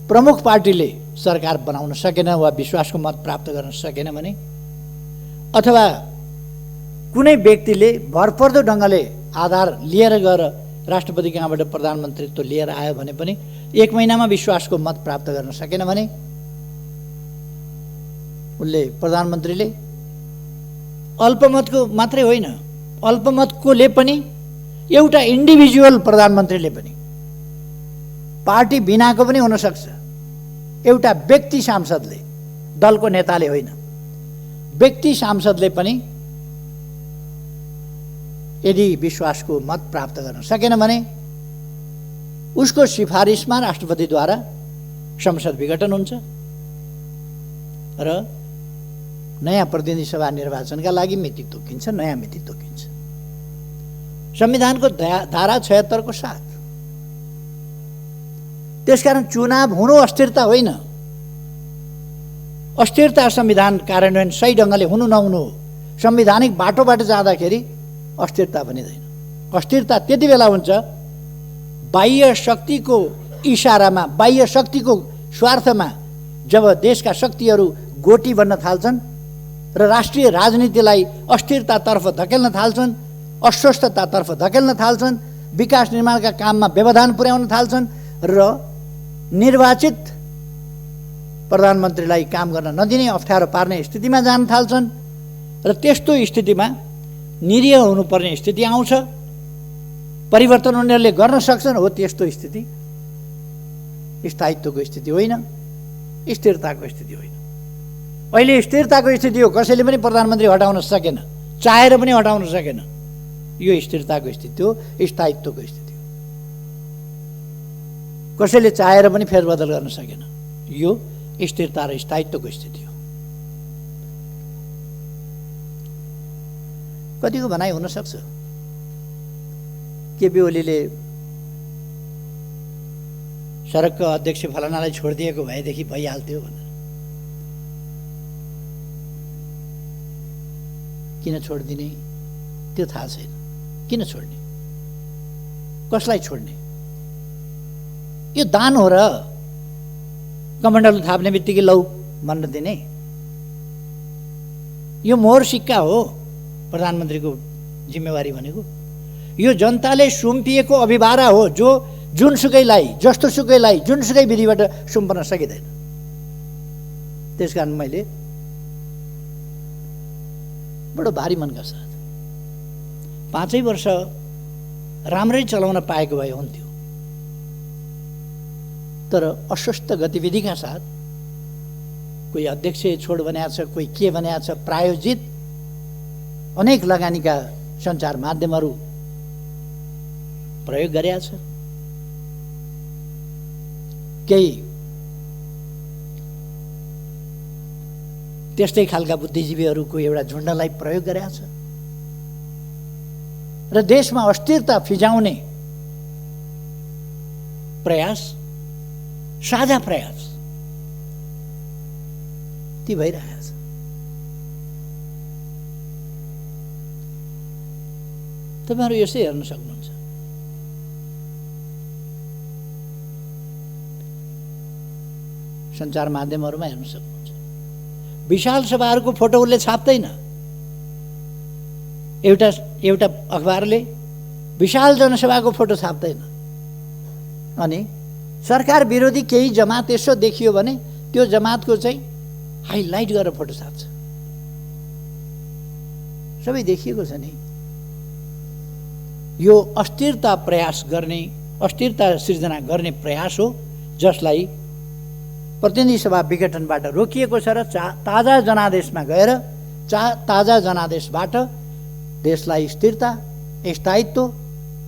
Speaker 1: प्रमुख पार्टीले सरकार बनाउन सकेन वा विश्वासको मत प्राप्त गर्न सकेन भने, अथवा कुनै व्यक्तिले भरपर्दो ढङ्गले आधार लिएर गएर राष्ट्रपति कहाँबाट प्रधानमन्त्रीत्व लिएर आयो भने पनि 1 महिनामा विश्वासको मत प्राप्त गर्न सकेन भने उसले, प्रधानमन्त्रीले अल्पमतको मात्रै होइन, अल्पमतकोले पनि, एउटा इन्डिभिजुअल प्रधानमन्त्रीले पनि, पार्टी बिनाको पनि हुन सक्छ, एउटा व्यक्ति सांसदले, दलको नेताले होइन, व्यक्ति सांसदले पनि यदि विश्वासको मत प्राप्त गर्न सकेन भने उसको सिफारिसमा राष्ट्रपतिद्वारा संसद विघटन हुन्छ र नयाँ प्रतिनिधि सभा निर्वाचनका लागि मिति तोकिन्छ, नयाँ मिति तोकिन्छ संविधानको धारा 76 को साथ। त्यसकारण चुनाव हुनु अस्थिरता होइन, अस्थिरता संविधान कार्यान्वयन सही ढङ्गले हुनु नहुनु हो। संवैधानिक बाटोबाट जाँदाखेरि अस्थिरता बनिँदैन। अस्थिरता त्यति बेला हुन्छ बाह्य शक्तिको इशारामा, बाह्य शक्तिको स्वार्थमा, जब देशका शक्तिहरू गोटी बन्न थाल्छन् र राष्ट्रिय राजनीतिलाई अस्थिरतातर्फ धकेल्न थाल्छन्, अस्वस्थतातर्फ धकेल्न थाल्छन्, विकास निर्माणका काममा व्यवधान पुर्याउन थाल्छन् र निर्वाचित प्रधानमन्त्रीलाई काम गर्न नदिने, अप्ठ्यारो पार्ने स्थितिमा जान थाल्छन् र त्यस्तो स्थितिमा निरीह हुनुपर्ने स्थिति आउँछ परिवर्तन उनीहरूले गर्न सक्छन्। हो त्यस्तो स्थिति स्थायित्वको स्थिति होइन, स्थिरताको स्थिति होइन। अहिले स्थिरताको स्थिति हो, कसैले पनि प्रधानमन्त्री हटाउन सकेन, चाहेर पनि हटाउन सकेन। यो स्थिरताको स्थिति हो, स्थायित्वको स्थिति हो। कसैले चाहेर पनि फेरबदल गर्न सकेन। यो स्थिरता र स्थायित्वको स्थिति हो। कतिको भनाइ हुन सक्छ केपी ओलीले सडकको अध्यक्ष फलानालाई छोडिदिएको भएदेखि भइहाल्थ्यो भनेर। किन छोडिदिने त्यो थाहा छैन। किन छोड्ने, कसलाई छोड्ने? यो दान हो र कमण्डलु थाप्ने बित्तिकै लौ भन्न दिने? यो मोहर सिक्का हो प्रधानमन्त्रीको जिम्मेवारी भनेको। यो जनताले सुम्पिएको अभिभारा हो, जो जुनसुकैलाई, जस्तोसुकैलाई, जुनसुकै विधिबाट सुम्पन सकिँदैन। त्यसकारण मैले बडो भारी मनका साथ 5 वर्ष राम्रै चलाउन पाएको भए हुन्थ्यो, तर अस्वस्थ गतिविधिका साथ कोही अध्यक्ष छोड बनाएको छ, कोही के बनाएको छ, प्रायोजित अनेक लगानीका सञ्चार माध्यमहरू प्रयोग गरेका छ। केही त्यस्तै खालका बुद्धिजीवीहरूको एउटा झुन्डलाई प्रयोग गरेका छ र देशमा अस्थिरता फिजाउने प्रयास, साझा प्रयास ती भइरहेको छ। तपाईहरु यसै हेर्न सक्नुहुन्छ। सञ्चार माध्यमहरूमा हेर्न सक्नुहुन्छ। विशाल सभाहरूको फोटो उसले छाप्दैन। एउटा अखबारले विशाल जनसभाको फोटो छाप्दैन। अनि सरकार विरोधी केही जमात यसो देखियो भने त्यो जमातको चाहिँ हाइलाइट गरेर फोटो छाप्छ। सबै देखिएको छ नि। यो अस्थिरता प्रयास गर्ने, अस्थिरता सिर्जना गर्ने प्रयास हो, जसलाई प्रतिनिधि सभा विघटनबाट रोकिएको छ र ताजा जनादेशमा गएर ताजा जनादेशबाट देशलाई स्थिरता, स्थायित्व,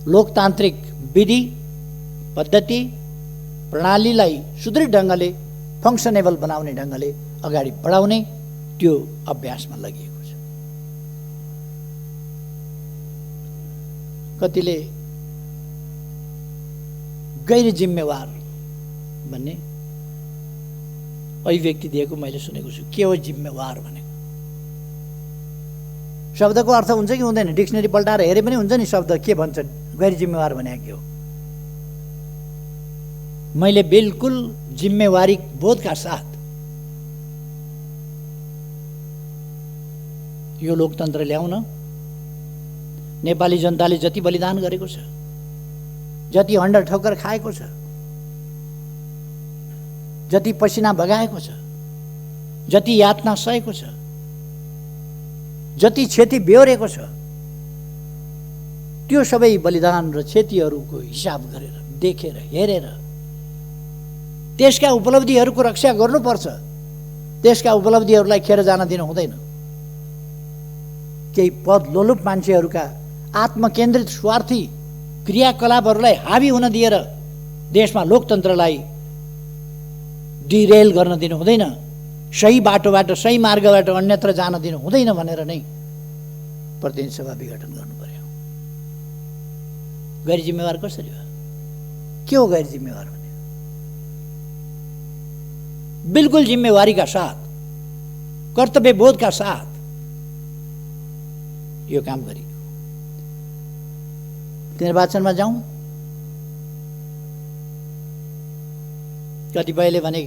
Speaker 1: लोकतान्त्रिक विधि पद्धति प्रणालीलाई सुदृढ ढङ्गले, फङ्सनेबल बनाउने ढङ्गले अगाडि बढाउने त्यो अभ्यासमा लगिएको छ। कतिले गैर जिम्मेवार भन्ने अभिव्यक्ति दिएको मैले सुनेको छु। के हो जिम्मेवार भनेको? शब्दको अर्थ हुन्छ कि हुँदैन? डिक्सनरी पल्टाएर हेरे पनि हुन्छ नि शब्द के भन्छ गैर जिम्मेवार भने के हो। मैले बिल्कुल जिम्मेवारी बोधका साथ यो लोकतन्त्र ल्याउन नेपाली जनताले जति बलिदान गरेको छ, जति हण्डर ठोकर खाएको छ, जति पसिना बगाएको छ, जति यातना सहेको छ, जति क्षति बेहोरेको छ, त्यो सबै बलिदान र क्षतिहरूको हिसाब गरेर, देखेर, हेरेर त्यसका उपलब्धिहरूको रक्षा गर्नुपर्छ। त्यसका उपलब्धिहरूलाई खेर जान दिनु हुँदैन। केही पद लोलुप मान्छेहरूका आत्मकेन्द्रित स्वार्थी क्रियाकलापहरूलाई हावी हुन दिएर देशमा लोकतन्त्रलाई डिरेल गर्न दिनु हुँदैन। सही बाटोबाट, सही मार्गबाट अन्यत्र जान दिनु हुँदैन भनेर नै प्रतिनिधि सभा विघटन गर्नु पर्यो। गैर जिम्मेवार कसरी हो? के हो गैर जिम्मेवार भने? बिल्कुल जिम्मेवारीका साथ, कर्तव्य बोधका साथ यो काम गरियो। निर्वाचनमा जाउँ, कतिपयले भने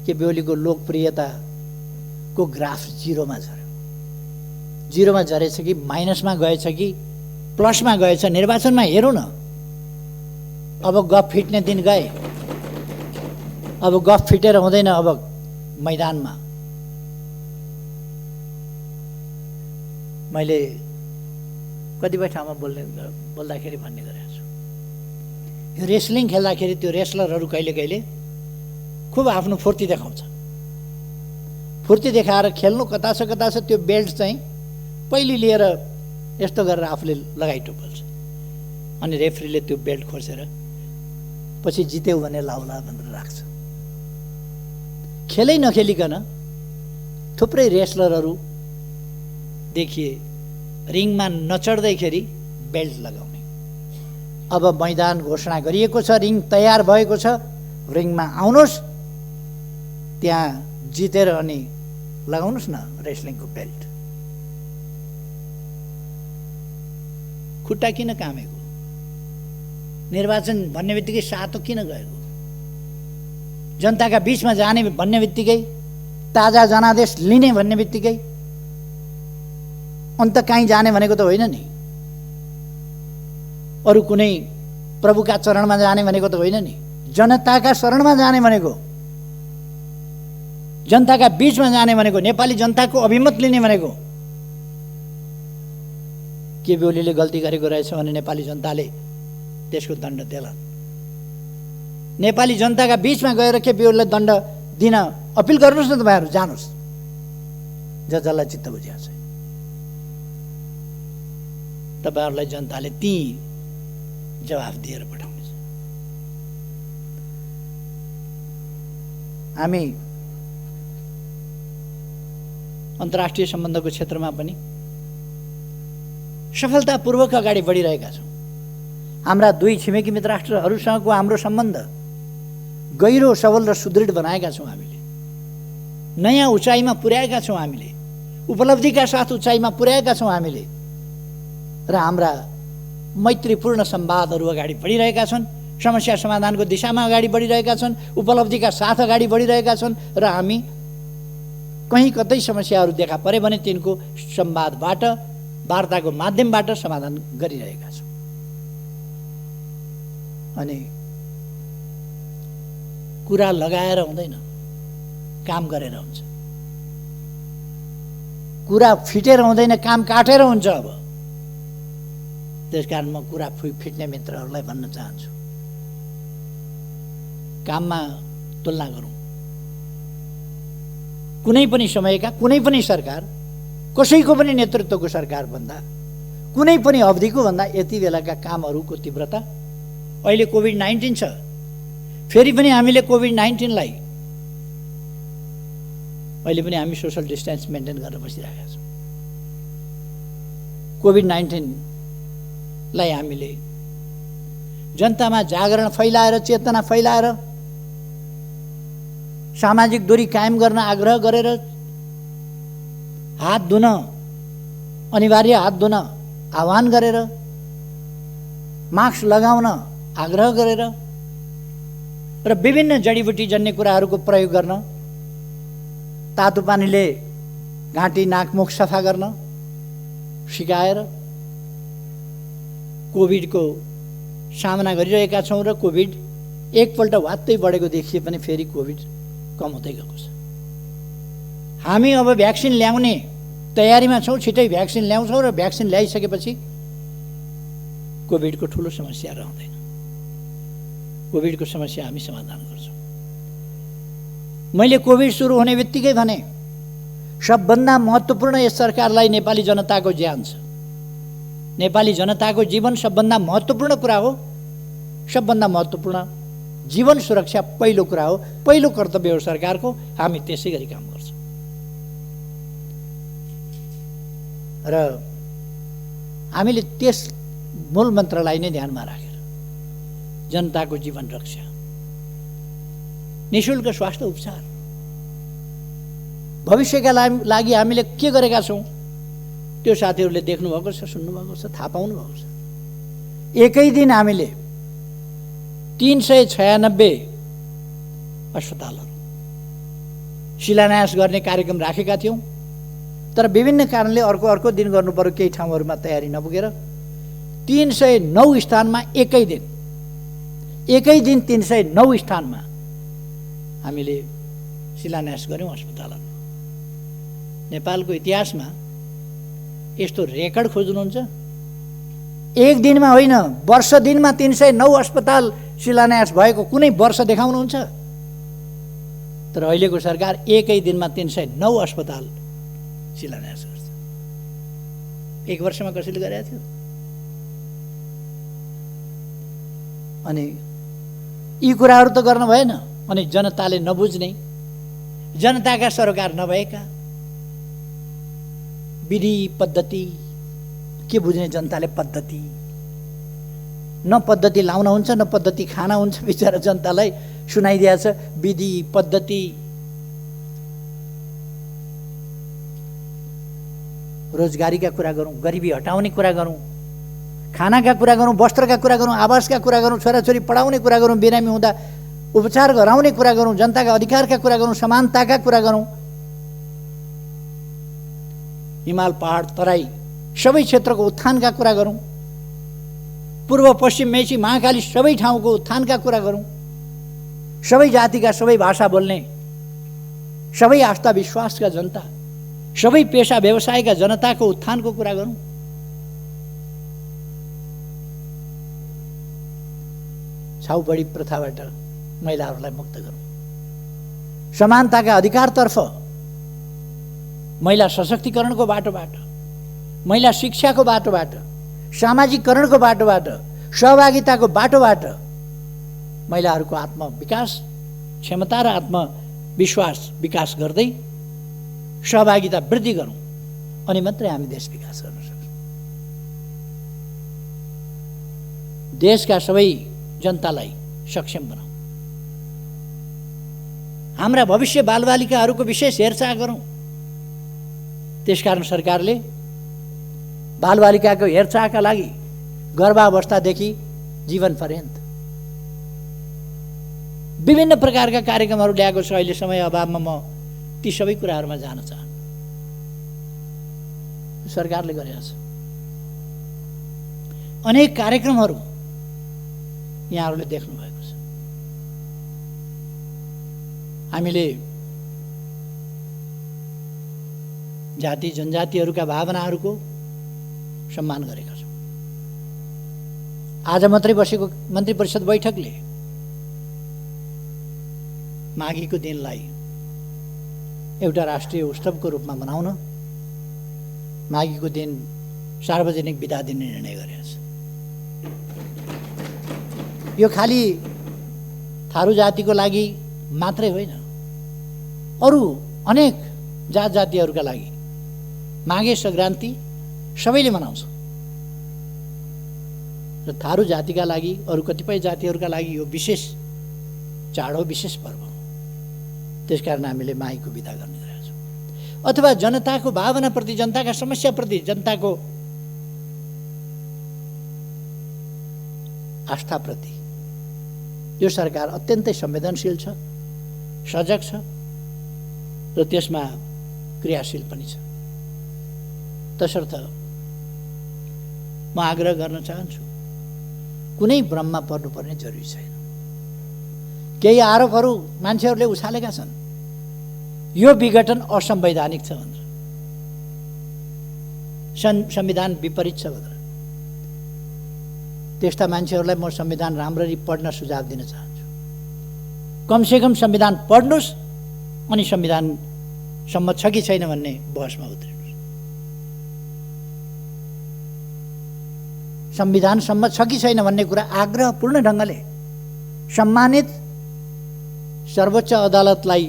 Speaker 1: केपी ओलीको लोकप्रियताको ग्राफ जिरोमा झर्यो। जिरोमा झरेछ कि माइनसमा गएछ कि प्लसमा गएछ? निर्वाचनमा हेरौँ न। अब गफ फिट्ने दिन गए। अब गफ फिटेर हुँदैन। अब मैदानमा मैले कतिपय ठाउँमा बोल्दाखेरि भन्ने गरेको छु। यो रेस्लिङ खेल्दाखेरि त्यो रेस्लरहरू कहिले कहिले खुब आफ्नो फुर्ती देखाउँछ। फुर्ती देखाएर खेल्नु कता छ त्यो बेल्ट चाहिँ पहिले लिएर यस्तो गरेर आफूले लगाइटोपल्छ अनि रेफ्रीले त्यो बेल्ट खोसेर पछि जित्यो भने लाउला भनेर राख्छ। खेलै नखेलिकन थुप्रै रेस्लरहरू देखिए रिङमा नचढ्दैखेरि बेल्ट लगाउने। अब मैदान घोषणा गरिएको छ, रिङ तयार भएको छ, रिङमा आउनुहोस्, त्यहाँ जितेर अनि लगाउनुहोस् न रेस्लिङको बेल्ट। खुट्टा किन कामेको? निर्वाचन भन्ने बित्तिकै सातो किन गएको? जनताका बीचमा जाने भन्ने बित्तिकै, ताजा जनादेश लिने भन्ने बित्तिकै अन्त कहीँ जाने भनेको त होइन नि। अरू कुनै प्रभुका चरणमा जाने भनेको त होइन नि। जनताका शरणमा जाने भनेको, जनताका बीचमा जाने भनेको, नेपाली जनताको अभिमत लिने भनेको। केपी ओलीले गल्ती गरेको रहेछ भने नेपाली जनताले त्यसको दण्ड देला। नेपाली जनताका बीचमा गएर केपी ओलीलाई दण्ड दिन अपिल गर्नुहोस् न, तपाईँहरू जानुहोस् जसलाई चित्त बुझिया छ। तपाईँहरूलाई जनताले ती जवाफ दिएर पठाउनेछ। हामी अन्तर्राष्ट्रिय सम्बन्धको क्षेत्रमा पनि सफलतापूर्वक अगाडि बढिरहेका छौँ। हाम्रा दुई छिमेकी मित्र राष्ट्रहरूसँगको हाम्रो सम्बन्ध गहिरो, सबल र सुदृढ बनाएका छौँ। हामीले नयाँ उचाइमा पुर्याएका छौँ। हामीले उपलब्धिका साथ उचाइमा पुर्याएका छौँ हामीले। र हाम्रा मैत्रीपूर्ण संवादहरू अगाडि बढिरहेका छन्, समस्या समाधानको दिशामा अगाडि बढिरहेका छन्, उपलब्धिका साथ अगाडि बढिरहेका छन्। र हामी कहीँ कतै समस्याहरू देखा परे भने तिनको संवादबाट, वार्ताको माध्यमबाट समाधान गरिरहेका छौँ। अनि कुरा लगाएर हुँदैन, काम गरेर हुन्छ। कुरा फिटेर हुँदैन, काम काटेर हुन्छ। अब त्यसकारण म कुरा फिट्ने मित्रहरूलाई भन्न चाहन्छु, काममा तुलना गरौँ। कुनै पनि समयका कुनै पनि सरकार, कसैको पनि नेतृत्वको सरकार भन्दा, कुनै पनि अवधिको भन्दा यति बेलाका कामहरूको तीव्रता। अहिले कोभिड-19 छ, फेरि पनि हामीले कोभिड-19लाई अहिले पनि हामी सोशल डिस्टेन्स मेन्टेन गरेर बसिरहेका छौँ। कोभिड-19लाई हामीले जनतामा जागरण फैलाएर, चेतना फैलाएर, सामाजिक दूरी कायम गर्न आग्रह गरेर, हात धुन अनिवार्य, हात धुन आह्वान गरेर, मास्क लगाउन आग्रह गरेर र विभिन्न जडीबुटी जन्य कुराहरूको प्रयोग गर्न, तातो पानीले घाँटी नाक मुख सफा गर्न सिकाएर कोभिडको सामना गरिरहेका छौँ। र कोभिड एकपल्ट वात्तै बढेको देखिए पनि फेरि कोभिड कम हुँदै गएको छ। हामी अब भ्याक्सिन ल्याउने तयारीमा छौँ, छिटै भ्याक्सिन ल्याउँछौँ र भ्याक्सिन ल्याइसकेपछि कोभिडको ठुलो समस्या रहँदैन। कोभिडको समस्या हामी समाधान गर्छौँ। मैले कोभिड सुरु हुने बित्तिकै भने सबभन्दा महत्त्वपूर्ण यस सरकारलाई नेपाली जनताको ज्यान छ। नेपाली जनताको जीवन सबभन्दा महत्त्वपूर्ण कुरा हो। सबभन्दा महत्त्वपूर्ण जीवन सुरक्षा पहिलो कुरा हो, पहिलो कर्तव्य हो सरकारको। हामी त्यसै गरी काम गर्छौँ। र हामीले त्यस मूल मन्त्रलाई नै ध्यानमा राखेर जनताको जीवन रक्षा, निःशुल्क स्वास्थ्य उपचार, भविष्यका लागि हामीले के गरेका छौँ त्यो साथीहरूले देख्नुभएको छ, सुन्नुभएको छ, थाहा पाउनुभएको छ। एकै दिन हामीले 396 अस्पतालहरू शिलान्यास गर्ने कार्यक्रम राखेका थियौँ। तर विभिन्न कारणले अर्को दिन गर्नु पर्यो, केही ठाउँहरूमा तयारी नपुगेर 309 स्थानमा एकै दिन 309 स्थानमा हामीले शिलान्यास गऱ्यौँ अस्पतालहरू। नेपालको इतिहासमा यस्तो रेकर्ड खोज्नुहुन्छ एक दिनमा होइन, वर्ष दिनमा 309 अस्पताल शिलान्यास भएको कुनै वर्ष देखाउनुहुन्छ? तर अहिलेको सरकार एकै दिनमा 309 अस्पताल शिलान्यास गर्छ। एक वर्षमा कसैले गरेको थियो? अनि यी कुराहरू त गर्न भएन। अनि जनताले नबुझ्ने, जनताका सरकार नभएका, विधि पद्धति के बुझ्ने जनताले? पद्धति न पद्धति लाउन हुन्छ न पद्धति खाना हुन्छ। बिचरा जनतालाई सुनाइदिएको छ विधि पद्धति। रोजगारीका कुरा गरौँ, गरिबी हटाउने कुरा गरौँ, खानाका कुरा गरौँ, वस्त्रका कुरा गरौँ, आवासका कुरा गरौँ, छोराछोरी पढाउने कुरा गरौँ, बिरामी हुँदा उपचार गराउने कुरा गरौँ, जनताका अधिकारका कुरा गरौँ, समानताका कुरा गरौँ, हिमाल पहाड तराई सबै क्षेत्रको उत्थानका कुरा गरौँ, पूर्व पश्चिम मेची महाकाली सबै ठाउँको उत्थानका कुरा गरौँ, सबै जातिका सबै भाषा बोल्ने, सबै आस्था विश्वासका जनता, सबै पेशा व्यवसायका जनताको उत्थानको कुरा गरौँ। छाउबडी प्रथाबाट महिलाहरूलाई मुक्त गरौँ। समानताका अधिकारतर्फ, महिला सशक्तिकरणको बाटोबाट, महिला शिक्षाको बाटोबाट, सामाजिकरणको बाटोबाट, सहभागिताको बाटोबाट महिलाहरूको आत्मविकास, क्षमता र आत्मविश्वास विकास गर्दै सहभागिता वृद्धि गरौँ। अनि मात्रै हामी देश विकास गर्न सक्छौँ। देशका सबै जनतालाई सक्षम बनाऊ। हाम्रा भविष्य बालबालिकाहरूको विशेष हेरचाह गरौँ। त्यसकारण सरकारले बालबालिकाको हेरचाहका लागि गर्भावस्थादेखि जीवन पर्यन्त विभिन्न प्रकारका कार्यक्रमहरू ल्याएको छ। अहिले समय अभावमा म ती सबै कुराहरूमा जान चाहन्न। सरकारले गरेको छ अनेक कार्यक्रमहरू यहाँहरूले देख्नु भएको छ। हामीले जाति जनजातिहरूका भावनाहरूको सम्मान गरेका छौँ। आज मात्रै बसेको मन्त्री परिषद बैठकले माघीको दिनलाई एउटा राष्ट्रिय उत्सवको रूपमा मनाउन माघीको दिन सार्वजनिक बिदा दिने निर्णय गरेको छ। यो खाली थारू जातिको लागि मात्रै होइन, अरू अनेक जात जातिहरूका लागि माघे सङ्क्रान्ति सबैले मनाउँछ र थारू जातिका लागि, अरू कतिपय जातिहरूका लागि यो विशेष चाड हो, विशेष पर्व हो। त्यसकारण हामीले माघीको बिदा गर्ने गरेका छौँ। अथवा जनताको भावनाप्रति, जनताका समस्याप्रति, जनताको आस्थाप्रति यो सरकार अत्यन्तै संवेदनशील छ, सजग छ र त्यसमा क्रियाशील पनि छ। तसर्थ म आग्रह गर्न चाहन्छु, कुनै भ्रममा पर्नुपर्ने जरुरी छैन। केही आरोपहरू मान्छेहरूले उछालेका छन्, यो विघटन असंवैधानिक छ भनेर, संविधान विपरीत छ भनेर। त्यस्ता मान्छेहरूलाई म संविधान राम्ररी पढ्न सुझाव दिन चाहन्छु। कमसेकम संविधान पढ्नुहोस् अनि संविधान सम्मत छ कि छैन भन्ने बहसमा उत्रिनुहोस्। संविधान सम्मत छ कि छैन भन्ने कुरा आग्रहपूर्ण ढङ्गले सम्मानित सर्वोच्च अदालतलाई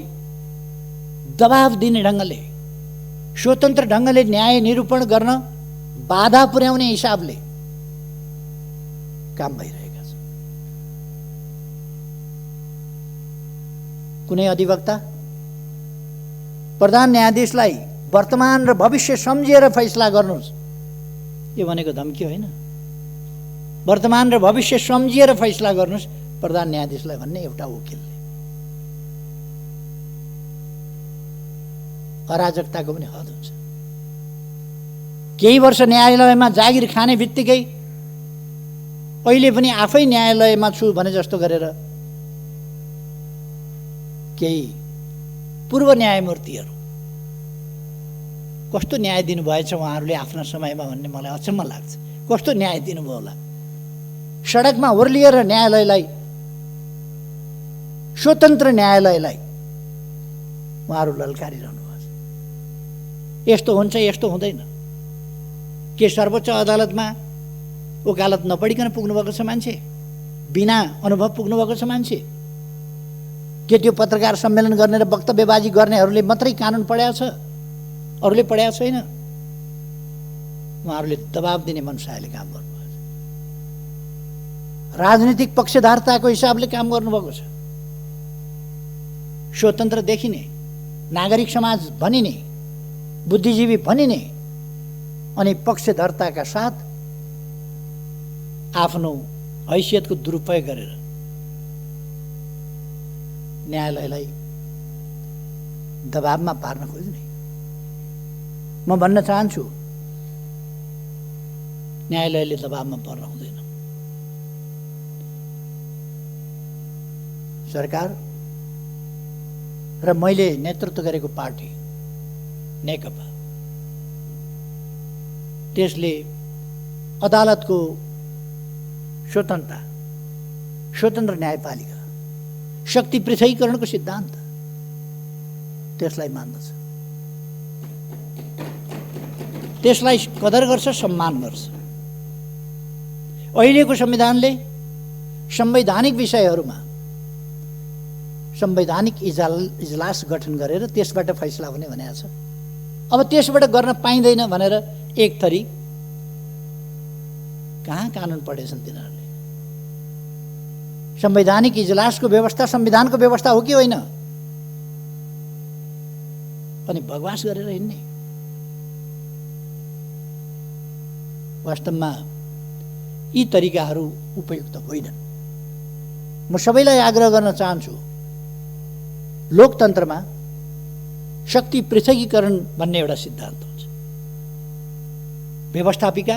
Speaker 1: दबाव दिने ढङ्गले, स्वतन्त्र ढङ्गले न्याय निरूपण गर्न बाधा पुर्याउने हिसाबले काम भइरहेका छ। कुनै अधिवक्ता प्रधान न्यायाधीशलाई वर्तमान र भविष्य सम्झिएर फैसला गर्नुहोस्, यो भनेको धम्की होइन। वर्तमान र भविष्य सम्झिएर फैसला गर्नुहोस् प्रधान न्यायाधीशलाई भन्ने एउटा वकिलले। अराजकताको पनि हद हुन्छ। केही वर्ष न्यायालयमा जागिर खाने बित्तिकै अहिले पनि आफै न्यायालयमा छु भने जस्तो गरेर केही पूर्व न्यायमूर्तिहरू कस्तो न्याय दिनुभएछ उहाँहरूले आफ्ना समयमा भन्ने मलाई अचम्म लाग्छ। कस्तो न्याय दिनुभयो होला। सडकमा ओर्लिएर न्यायालयलाई, स्वतन्त्र न्यायालयलाई उहाँहरू ललकारिरहनु भएको छ। यस्तो हुन्छ, यस्तो हुँदैन। के सर्वोच्च अदालतमा वकालत नपढिकन पुग्नुभएको छ मान्छे? बिना अनुभव पुग्नुभएको छ मान्छे? के त्यो पत्रकार सम्मेलन गर्ने र वक्तव्यबाजी गर्नेहरूले मात्रै कानुन पढाएको छ, अरूले पढाएको छैन? उहाँहरूले दबाब दिने मनसायले काम गर्नुभएको छ। राजनीतिक पक्षधारताको हिसाबले काम गर्नुभएको छ। स्वतन्त्र देखिने, नागरिक समाज भनिने, बुद्धिजीवी भनिने, अनि पक्षधर्ताका साथ आफ्नो हैसियतको दुरुपयोग गरेर न्यायालयलाई दबाबमा पार्न खोज्ने। म भन्न चाहन्छु, न्यायालयले दबाबमा पर्न हुँदैन। सरकार र मैले नेतृत्व गरेको पार्टी नेकपा, त्यसले अदालतको स्वतन्त्रता, स्वतन्त्र न्यायपालिका, शक्ति पृथकीकरणको सिद्धान्त त्यसलाई मान्दछ, त्यसलाई कदर गर्छ, सम्मान गर्छ। अहिलेको संविधानले संवैधानिक विषयहरूमा संवैधानिक इजलास गठन गरेर त्यसबाट फैसला हुने भनेको छ। अब त्यसबाट गर्न पाइँदैन भनेर एक थरी कहाँ कानुन पढेछन् तिनीहरूले? संवैधानिक इजलासको व्यवस्था संविधानको व्यवस्था हो कि होइन? अनि बकवास गरेर हिँड्ने। वास्तवमा यी तरिकाहरू उपयुक्त होइनन्। म सबैलाई आग्रह गर्न चाहन्छु, लोकतन्त्रमा शक्ति पृथकीकरण भन्ने एउटा सिद्धान्त हुन्छ। व्यवस्थापिका,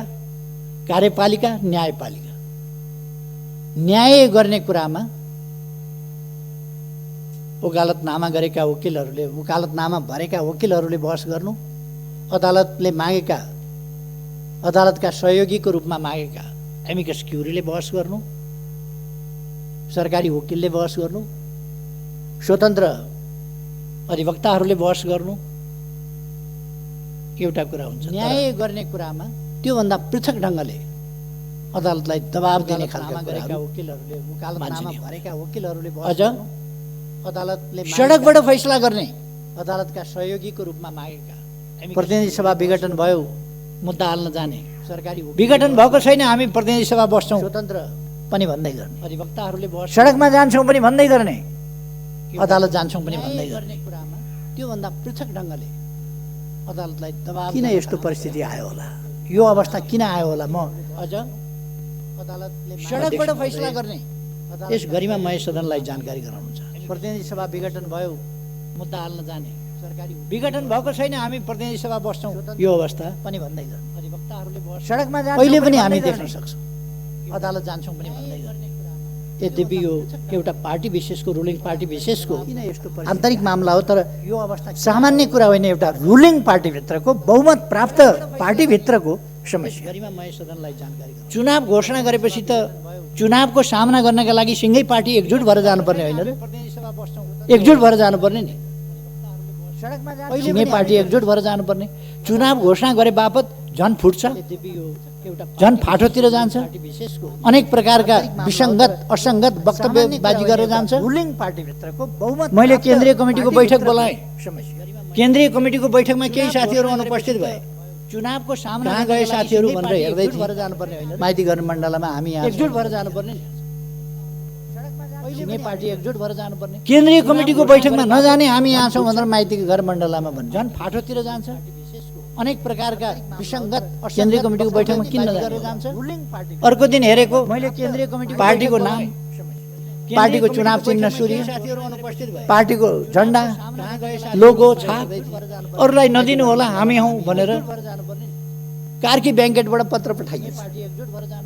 Speaker 1: कार्यपालिका, न्यायपालिका। न्याय गर्ने कुरामा वकालतनामा गरेका वकिलहरूले, वकालतनामा भरेका वकिलहरूले बहस गर्नु, अदालतले मागेका, अदालतका सहयोगीको रूपमा मागेका एमिकस क्युरीले बहस गर्नु, सरकारी वकिलले बहस गर्नु, स्वतन्त्र अधिवक्ताहरूले बहस गर्नु एउटा कुरा हुन्छ। न्याय गर्ने कुरामा त्योभन्दा पृथक ढङ्गले अदालतलाई दबाब दिने खालका गरेका वकिलहरूले, वकालतनामा भरेका वकिलहरूले अझ अदालतले सडकबाट फैसला गर्ने, अदालतका सहयोगीको रूपमा मागेका प्रतिनिधि सभा विघटन भयो, मुद्दा हाल्न जाने, सरकारी विघटन भएको छैन, हामी प्रतिनिधि सभा बस्छौँ स्वतन्त्र पनि भन्दै गर्ने, अधिवक्ताहरूले बहस सडकमा जान्छौँ पनि भन्दै गर्ने, अदालत जान्छौँ पनि भन्दै गर्ने कुरामा त्योभन्दा पृथक ढङ्गले अदालतलाई दबाब। किन यस्तो परिस्थिति आयो होला? यो अवस्था किन आयो होला? म अझ अदालतले सडकबाट फैसला गर्ने, यस गरिमामय सदनलाई जानकारी गराउनु चाहन्छु। प्रतिनिधि सभा विघटन भयो, मुद्दा हाल्न जाने, सरकारी विघटन भएको छैन, हामी प्रतिनिधि सभा बस्छौँ, यो अवस्था पनि भन्दै गर्ने, अधिवक्ताहरूले बहस सडकमा जान्छौँ अहिले पनि हामी देख्न सक्छौँ, अदालत जान्छौँ पनि भन्दै गर्ने। यद्यपि यो एउटा पार्टी विशेषको, रुलिङ पार्टी विशेषको आन्तरिक मामला हो, तर यो अवस्था सामान्य कुरा होइन। एउटा रुलिङ पार्टीभित्रको, बहुमत प्राप्त पार्टीभित्रको समस्या। गरिमामय सदनलाई जानकारी गराउनु। चुनाव घोषणा गरेपछि त चुनावको सामना गर्नका लागि सिङ्गै पार्टी एकजुट भएर जानुपर्ने होइन र? एकजुट भएर जानुपर्ने नि। सिङ्गै पार्टी एकजुट भएर जानुपर्ने। चुनाव घोषणा गरे बापत झन् फुट्छ, झन् फाटोतिर जान्छ, अनेक प्रकारका विसङ्गत असङ्गत वक्तव्यबाजी गरेर जान्छ। रुलिङ पार्टीभित्रको बहुमत। मैले केन्द्रीय कमिटीको बैठक बोलाएँ। केन्द्रीय कमिटीको बैठकमा केही साथीहरू अनुपस्थित भए। चुनावको सामना कहाँ गए साथीहरू भनेर हेर्दै थिएँ। माइती घर मण्डलमा हामी एकजुट भएर जानुपर्ने, सिङ्गै पार्टी एकजुट भएर जानुपर्ने। केन्द्रीय कमिटीको बैठकमा नजाने हामी यहाँ छौँ भनेर माइती घर मण्डलमा भन्छ, झन् फाटोतिर जान्छ। अनेक प्रकारका विसङ्गत केन्द्रीय कमिटीको बैठकमा किन नजाने जान्छ? अर्को दिन हेरेको मैले केन्द्रीय कमिटी पार्टीको नाम, पार्टीको चुनाव चिन्ह सूर्य, पार्टीको झन्डा, लोगो, छाप अरूलाई नदिनु होला, हामी हौँ भनेर कार्की ब्याङ्केटबाट पत्र पठाइएछ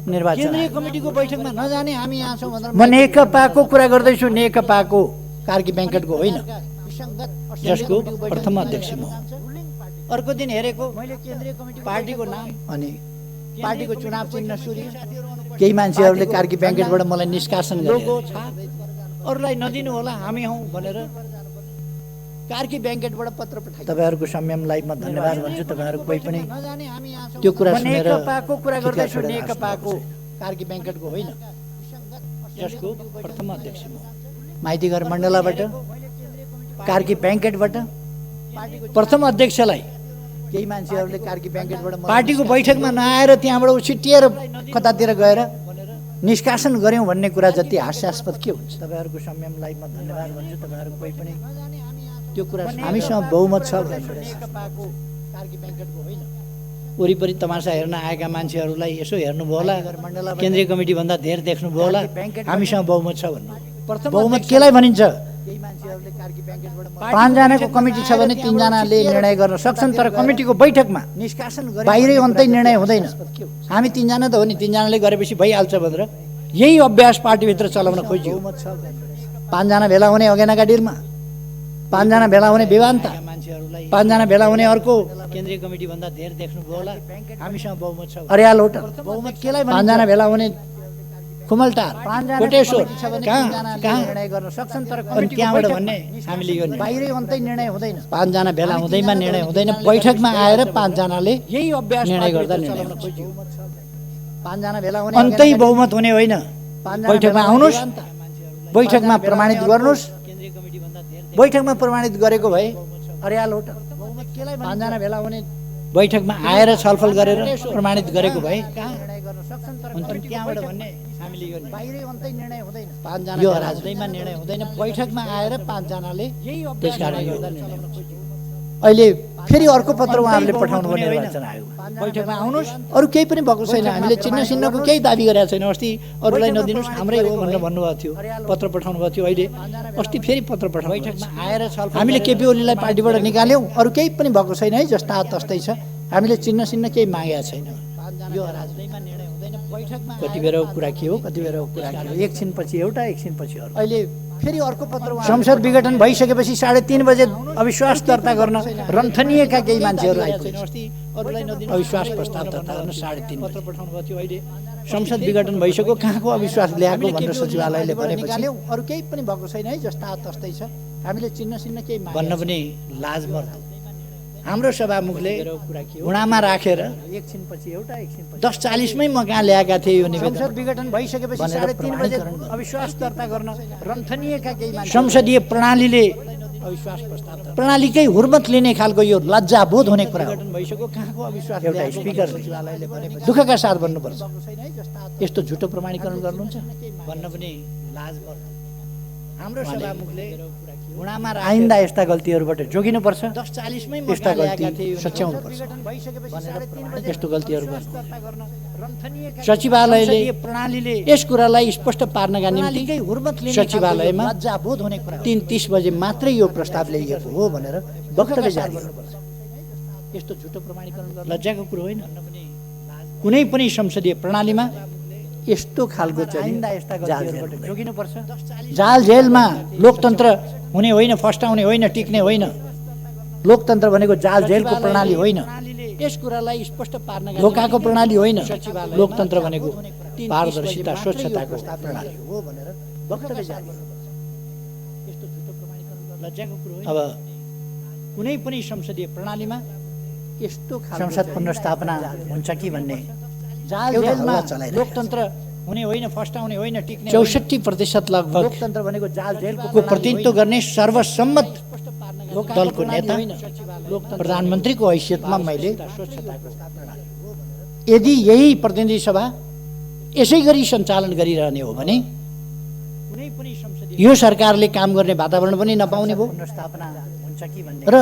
Speaker 1: निर्वाचन। केन्द्रीय कमिटीको बैठकमा नजाने हामी यहाँ छौँ भनेर। म नेकपाको कुरा गर्दैछु, नेकपाको, कार्की ब्याङ्केटको होइन, जसको प्रथम अध्यक्ष म। अर्को दिन हेरेको मैले केन्द्रीय कमिटी पार्टीको नाम अनि पार्टीको चुनाव चिन्ह सूर्य। केही मान्छेहरूले कार्की ब्याङ्केटबाट मलाई निष्कासन गरे, अरूलाई नदिनु होला हामी हौँ भनेर कार्की ब्याङ्केटबाट पत्र पठाए। तपाईँहरूको संयमलाई म धन्यवाद भन्छु। तपाईँहरू कोही पनि त्यो कुरा सुनेर नेकपाको कुरा गर्दैछु, नेकपाको कार्की ब्याङ्केटको होइन, यसको प्रथम अध्यक्ष म। माइतीघर मण्डलाबाट कार्की ब्याङ्केटबाट प्रथम अध्यक्षलाई केही मान्छेहरूले कार्की ब्याङ्केटबाट पार्टीको बैठकमा नआएर त्यहाँबाट उछिटिएर कतातिर गएर निष्कासन गर्यौँ भन्ने कुरा जति हास्यास्पद के हुन्छ। तपाईँहरूको संयमलाई म धन्यवाद भन्छु। तपाईँहरू कोही पनि त्यो कुरा हामीसँग बहुमत छ वरिपरि तमासा हेर्न आएका मान्छेहरूलाई यसो हेर्नुभयो होला, केन्द्रीय कमिटी भन्दा धेर देख्नुभयो होला, हामीसँग बहुमत छ भन्नु। बहुमत केलाई भनिन्छ? 5 जनाको कमिटी छ भने 3 जनाले निर्णय गर्न सक्छन्, तर कमिटीको बैठकमा निष्कासन बाहिरै अन्तै निर्णय हुँदैन। हामी 3 जना त हो नि, 3 जनाले गरेपछि भइहाल्छ भनेर यही अभ्यास पार्टीभित्र चलाउन खोजियो। 5 जना भेला हुने अगेनाका डिलमा, 5 जना भेला हुने विवान्ता, 5 जना भेला हुने अर्को केन्द्रीय कमिटी भन्दा धेर देख्नुभयो होला, हामीसँग बहुमत छ। अर्याल होटल बहुमत केलाई 5 जना भेला हुने कुमलटार, कोटेश्वर कहाँ निर्णय गर्न सक्छन्, तर त्यहाँबाट भन्ने हामीले यो बाहिरै अन्तै निर्णय हुँदैन। 5 जना भेला हुँदैमा निर्णय हुँदैन, बैठकमा आएर 5 जनाले यही अभ्यास निर्णय गर्दा निर्णय हुन्छ। 5 जना भेला हुने अन्तै बहुमत हुने होइन। बैठकमा आउनुस्, बैठकमा प्रमाणित गर्नुस्। बैठकमा प्रमाणित गरेको भए अर्याल होटल 5 जना भेला हुने बैठकमा आएर छलफल गरेर प्रमाणित गरेको भए त्यहाँबाट भन्ने हामीले यो बाहिरै अन्तै निर्णय हुँदैन। 5 जना यो राजनीतिमा निर्णय हुँदैन, बैठकमा आएर 5 जनाले त्यसकारण यो अहिले फेरि अर्को पत्र उहाँहरूले पठाउनु पर्ने निर्वाचन आयोगमा। बैठकमा आउनुस्, अरू केही पनि भएको छैन। हामीले चिन्ह चिन्हको केही दाबी गरेका छैन। अस्ति अरूलाई नदिनुस् हाम्रै हो भनेर भन्नुभएको थियो, पत्र पठाउनु भएको थियो। अहिले अस्ति फेरि पत्र पठाउनु बैठकमा आएर हामीले केपी ओलीलाई पार्टीबाट निकाल्यौँ, अरू केही पनि भएको छैन है, जस्ता तस्तै छ। हामीले चिन्ह चिन्ह केही मागेका छैन। यो राजनीतिमा निर्णय हुँदैन, बैठकमा कति बेरको कुरा के हो, कति बेरको कुरा के हो, एकछिनपछि एउटा एकछिनपछि अर्को। अहिले फेरि अर्को पत्र संसद विघटन भइसकेपछि 3:30 बजे अविश्वास दर्ता गर्न रन्थनिएका केही मान्छेहरू आइपुगे। अविश्वास प्रस्ताव दर्ता गर्न 3:30 पत्र पठाउनु भएको थियो। अहिले संसद विघटन भइसक्यो, कहाँको अविश्वास ल्याएको भनेर सचिवालयले भनेपछि अरू केही पनि भएको छैन है, जस्ता तस्तै छ। हामीले चिन्ह चिन्ह केही भन्न पनि लाज मर्दो। हाम्रो सभामुखले घुँडामा राखेर एकछिनपछि एउटा एकछिनपछि 10:40 मै म कहाँ ल्याएका थिए यो निवेदन। संसद विघटन भइसकेपछि 3:30 बजे अविश्वास दर्ता गर्न रन्थनिएका केही मान्छे संसदीय प्रणालीले अविश्वास प्रस्ताव प्रणालीकै हुर्मत लिने खालको यो लज्जाबोध हुने कुरा भइसक्यो। कहाँको अविश्वास एउटा स्पिकर सचिवालयले भनेपछि दुःखका साथ भन्नुपर्छ। यस्तो झुटो प्रमाणीकरण गर्नुहुन्छ भन्न पनि लाज पर्छ। हाम्रो सभामुखले घुँडामा आइन्दा यस्ता गल्तीहरूबाट जोगिनुपर्छ। 10:40 मै यस्ता गल्ती सच्याउनुपर्छ। यस्तो गल्तीहरू सचिवालयले प्रणालीले यस कुरालाई स्पष्ट पार्नका निम्ति सचिवालयमा 3:30 बजे मात्रै यो प्रस्ताव ल्याइएको हो भनेर वक्तव्य जारी गर्नुपर्छ। यस्तो झुटो प्रमाणीकरण लज्जाको कुरो होइन। कुनै पनि संसदीय प्रणालीमा यस्तो खालको जोगिनुपर्छ। जाल जेलमा लोकतन्त्र हुने होइन, फस्टाउने होइन, टिक्ने होइन। लोकतन्त्र भनेको जाल जेलको प्रणाली होइन। यस कुरालाई स्पष्ट पार्न धोकाको प्रणाली होइन। लोकतन्त्र भनेको पारदर्शिता स्वच्छताको प्रणाली हो भनेर वक्तव्य जारी गर्नुपर्छ। यस्तो झुटो प्रमाणीकरण लज्जाको कुरो होइन। अब कुनै पनि संसदीय प्रणालीमा यस्तो संसद पुनर्स्थापना हुन्छ कि भन्ने जाल जेलमा लोकतन्त्र हुने होइन, फस्टाउने होइन, टिक्ने 64% लगभग लोकतन्त्र भनेको जाल जेलको प्रतिनिधित्व गर्ने सर्वसम्मत दलको नेता प्रधानमन्त्रीको हैसियतमा मैले यदि यही प्रतिनिधि सभा यसै गरी सञ्चालन गरिरहने हो भने यो सरकारले काम गर्ने वातावरण पनि नपाउने भयो र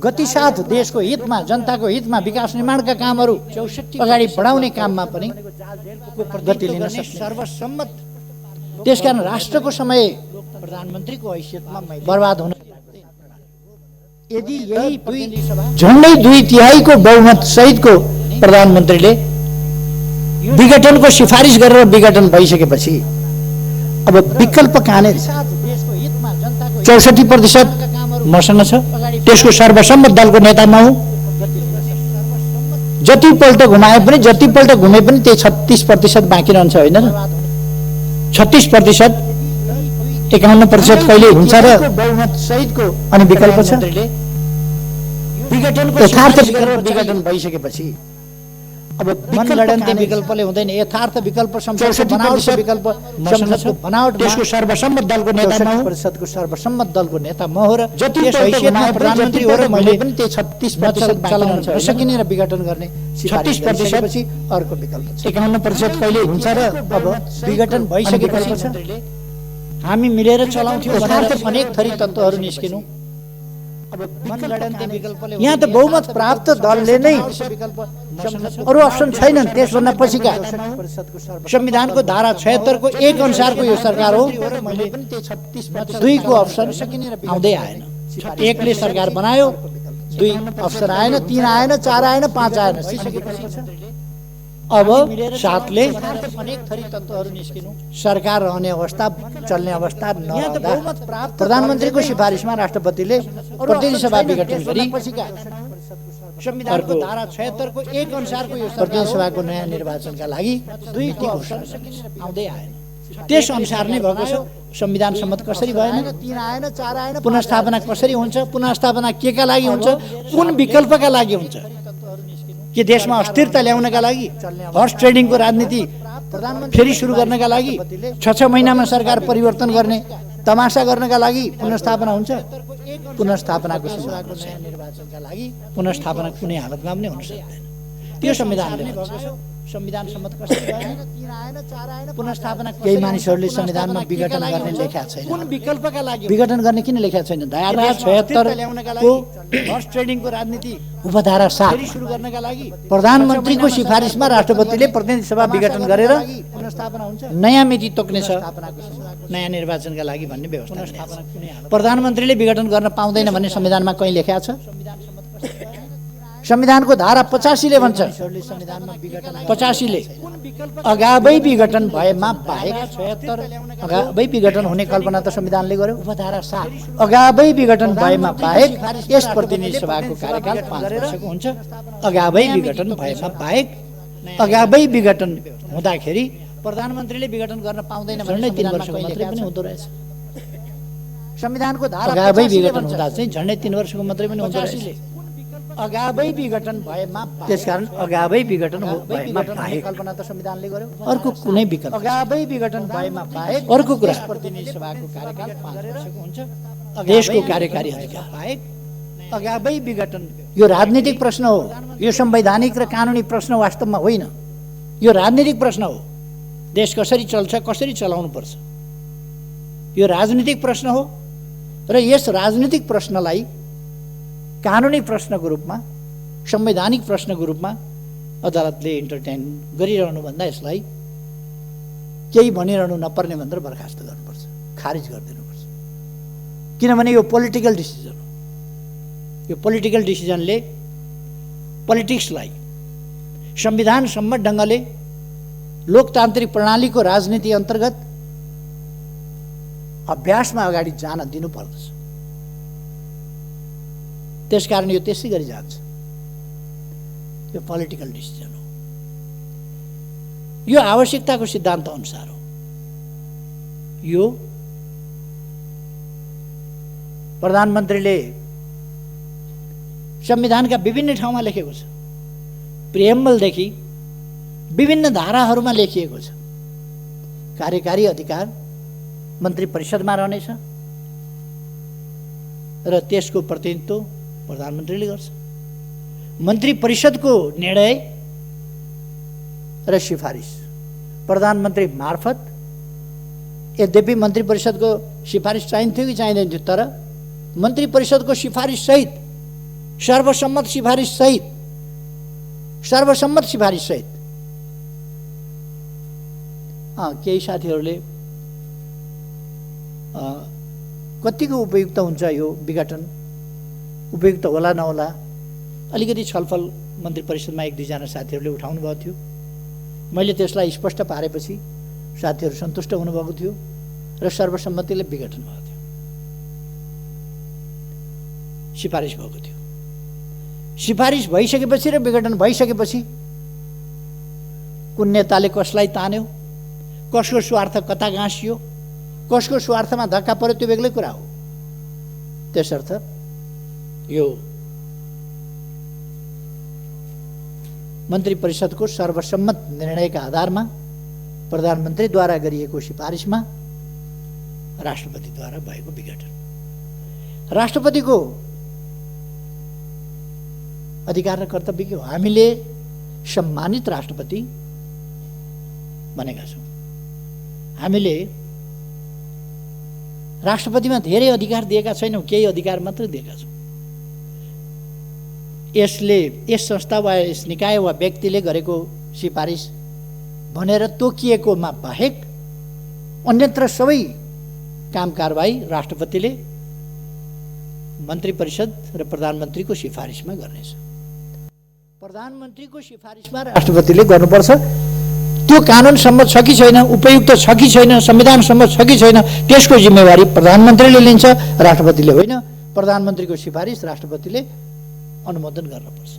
Speaker 1: गतिसाथ देशको हितमा, जनताको हितमा विकास निर्माणका कामहरू अगाडि बढाउने काममा पनि गति लिन सक्ने सर्वसम्मत। त्यसकारण राष्ट्रको समय प्रधानमन्त्रीको हैसियतमा बर्बाद हुन यदि यही झन्डै 2/3 बहुमत सहितको प्रधानमन्त्रीले विघटनको सिफारिस गरेर विघटन भइसकेपछि अब विकल्प कहाँनिर? 64% मसँग छ, त्यसको सर्वसम्मत दलको नेता म हुँ। जतिपल्ट घुमाए पनि जतिपल्ट घुमे पनि त्यही 36% बाँकी रहन्छ होइन र 36% 51% कहिले हुन्छ र बहुमत सहितको अनि विकल्प छ यथार्थ विघटन भइसकेपछि अब मनगणन्ती विकल्पले हुँदैन यथार्थ विकल्प संसदको बनावटको विकल्प संसदको बनावट त्यसको सर्वसम्मत दलको नेता म हो परिषदको सर्वसम्मत दलको नेता म हो र जति हैसियतमा प्रधानमन्त्री हो र मैले पनि त्यही 36% चलाउन सकिने र विघटन गर्ने 36% पछि अर्को विकल्प छ 51% कहिले हुन्छ र अब विघटन भइसकेपछि छ हामी मिलेर चलाउँथ्यौं भनेर अनेक थरी तत्त्वहरू निस्किनु अब मनगणन्ती विकल्पले यहाँ त बहुमत प्राप्त दलले नै अरु अप्सन छैनन् त्यसभन्दा पछिका संविधानको धारा 76 को 1 अनुसारको यो सरकार हो मैले पनि त्यही 36 को अप्सन आउँदै आएन 1 ले सरकार बनायो 2 अप्सन आएन 3 आएन 4 आएन 5 आएन अब 7 ले अनेक थरी तत्त्वहरू निस्किनु सरकार रहने अवस्था चल्ने अवस्था नरहँदा प्रधानमन्त्रीको सिफारिसमा राष्ट्रपतिले प्रतिनिधि सभा विघटन गरी संविधानको धारा 76 को 1 अनुसारको यो प्रतिनिधि सभाको नयाँ निर्वाचनका लागि 2 को घोषणा आउँदै आएन त्यस अनुसार नै भएको छ संविधान सम्मत कसरी भएन 3 आएन 4 आएन पुनर्स्थापना कसरी हुन्छ पुनर्स्थापना केका लागि हुन्छ कुन विकल्पका लागि हुन्छ के देशमा अस्थिरता ल्याउनका लागि हर्स ट्रेडिङको राजनीति फेरि सुरु गर्नका लागि 6 महिनामा सरकार परिवर्तन गर्ने तमासा गर्नका लागि पुनर्स्थापना हुन्छ पुनर्स्थापनाको निर्वाचनका लागि पुनर्स्थापना कुनै हालतमा पनि हुन सक्दैन त्यो संविधानले संविधान सम्मत कसरी भएन 3 आएन 4 आएन पुनर्स्थापना केही मानिसहरूले संविधानमा विघटन गर्ने लेखेका छैन कुन विकल्पका लागि विघटन गर्ने किन लेखेका छैन धारा 76 को हर्स ट्रेडिङको राजनीति उपधारा 7 सुरु गर्नका लागि प्रधानमन्त्रीको सिफारिसमा राष्ट्रपतिले प्रतिनिधि सभा विघटन गरेर पुनर्स्थापना हुन्छ नयाँ मिति तोक्ने छ नयाँ निर्वाचनका लागि भन्ने व्यवस्था प्रधानमन्त्रीले विघटन गर्न पाउँदैन भन्ने संविधानमा कहीं लेखेको छ संविधानको धारा 85 ले भन्छ 85 ले अगावै विघटन भएमा बाहेक 76 अगावै विघटन हुने कल्पना त संविधानले गर्यो उपधारा 7 अगावै विघटन भएमा बाहेक यस प्रतिनिधि सभाको कार्यकाल 5 वर्षको हुन्छ अगावै विघटन भएमा बाहेक अगावै विघटन हुँदाखेरि प्रधानमन्त्रीले विघटन गर्न पाउँदैन भन्ने 3 वर्षको मात्रै पनि हुँदो रहेछ संविधानको धारा अगावै विघटन हुँदा चाहिँ झन्डै 3 वर्षको मात्रै पनि हुँदो रहेछ अगावै विघटन भएमा त्यसकारण अगावै विघटन भएमा बाहेक कल्पना त संविधानले गर्यो अर्को कुनै विकल्प अगावै विघटन भएमा बाहेक अर्को कुरा प्रतिनिधि सभाको कार्यकाल 5 वर्षको हुन्छ देशको कार्यकारी अधिकार बाहेक अगावै विघटन यो राजनीतिक प्रश्न हो यो संवैधानिक र कानुनी प्रश्न वास्तवमा होइन यो राजनीतिक प्रश्न हो देश कसरी चल्छ कसरी चलाउनु पर्छ यो राजनीतिक प्रश्न हो र यस राजनीतिक प्रश्नलाई कानुनी प्रश्नको रूपमा संवैधानिक प्रश्नको रूपमा अदालतले इन्टरटेन गरिरहनु भन्दा यसलाई केही भनिरहनु नपर्ने भनेर बर्खास्त गर्नुपर्छ खारिज गरिदिनुपर्छ किनभने यो पोलिटिकल डिसिजन हो यो पोलिटिकल डिसिजनले पोलिटिक्सलाई संविधान सम्मत ढङ्गले लोकतान्त्रिक प्रणालीको राजनीति अन्तर्गत अभ्यासमा अगाडि जान दिनुपर्दछ त्यसकारण यो त्यसै गरी जान्छ यो पोलिटिकल डिसिजन हो यो आवश्यकताको सिद्धान्त अनुसार हो यो प्रधानमन्त्रीले संविधानका विभिन्न ठाउँमा लेखेको छ प्रिएम्बलदेखि विभिन्न धाराहरूमा लेखिएको छ कार्यकारी अधिकार मन्त्री परिषदमा रहनेछ र त्यसको प्रतिनिधित्व प्रधानमन्त्रीले गर्छ मन्त्री परिषदको निर्णय र सिफारिस प्रधानमन्त्री मार्फत यद्यपि मन्त्री परिषदको सिफारिस चाहिन्थ्यो कि चाहिँदैन थियो तर मन्त्री परिषदको सिफारिस सहित सर्वसम्मत सिफारिस सहित केही साथीहरूले कतिको उपयुक्त हुन्छ यो विघटन उपयुक्त होला नहोला अलिकति छलफल मन्त्री परिषदमा 1-2 जना साथीहरूले उठाउनु भएको थियो मैले त्यसलाई स्पष्ट पारेपछि साथीहरू सन्तुष्ट हुनुभएको थियो र सर्वसम्मतिले विघटन भएको थियो सिफारिस भएको थियो सिफारिस भइसकेपछि र विघटन भइसकेपछि कुन नेताले कसलाई तान्यो, कसको स्वार्थ कता गाँसियो, कसको स्वार्थमा धक्का पर्यो, त्यो बेग्लै कुरा हो। त्यसर्थ यो मन्त्री परिषदको सर्वसम्मत निर्णयका आधारमा प्रधानमन्त्रीद्वारा गरिएको सिफारिसमा राष्ट्रपतिद्वारा भएको विघटन, राष्ट्रपतिको अधिकार र कर्तव्य के हो? हामीले सम्मानित राष्ट्रपति बनेका छौँ। हामीले राष्ट्रपतिमा धेरै अधिकार दिएका छैनौँ, केही अधिकार मात्र दिएका छौँ। यस संस्था वा यस निकाय वा व्यक्तिले गरेको सिफारिस भनेर तोकिएकोमा बाहेक अन्यत्र सबै काम कारबाही राष्ट्रपतिले मन्त्री परिषद र प्रधानमन्त्रीको सिफारिसमा गर्नेछ। प्रधानमन्त्रीको सिफारिसमा राष्ट्रपतिले गर्नुपर्छ। त्यो कानुन सम्मत छ कि छैन, उपयुक्त छ कि छैन, संविधान सम्मत छ कि छैन, त्यसको जिम्मेवारी प्रधानमन्त्रीले लिन्छ, राष्ट्रपतिले होइन। प्रधानमन्त्रीको सिफारिस राष्ट्रपतिले अनुमोदन गर्नुपर्छ।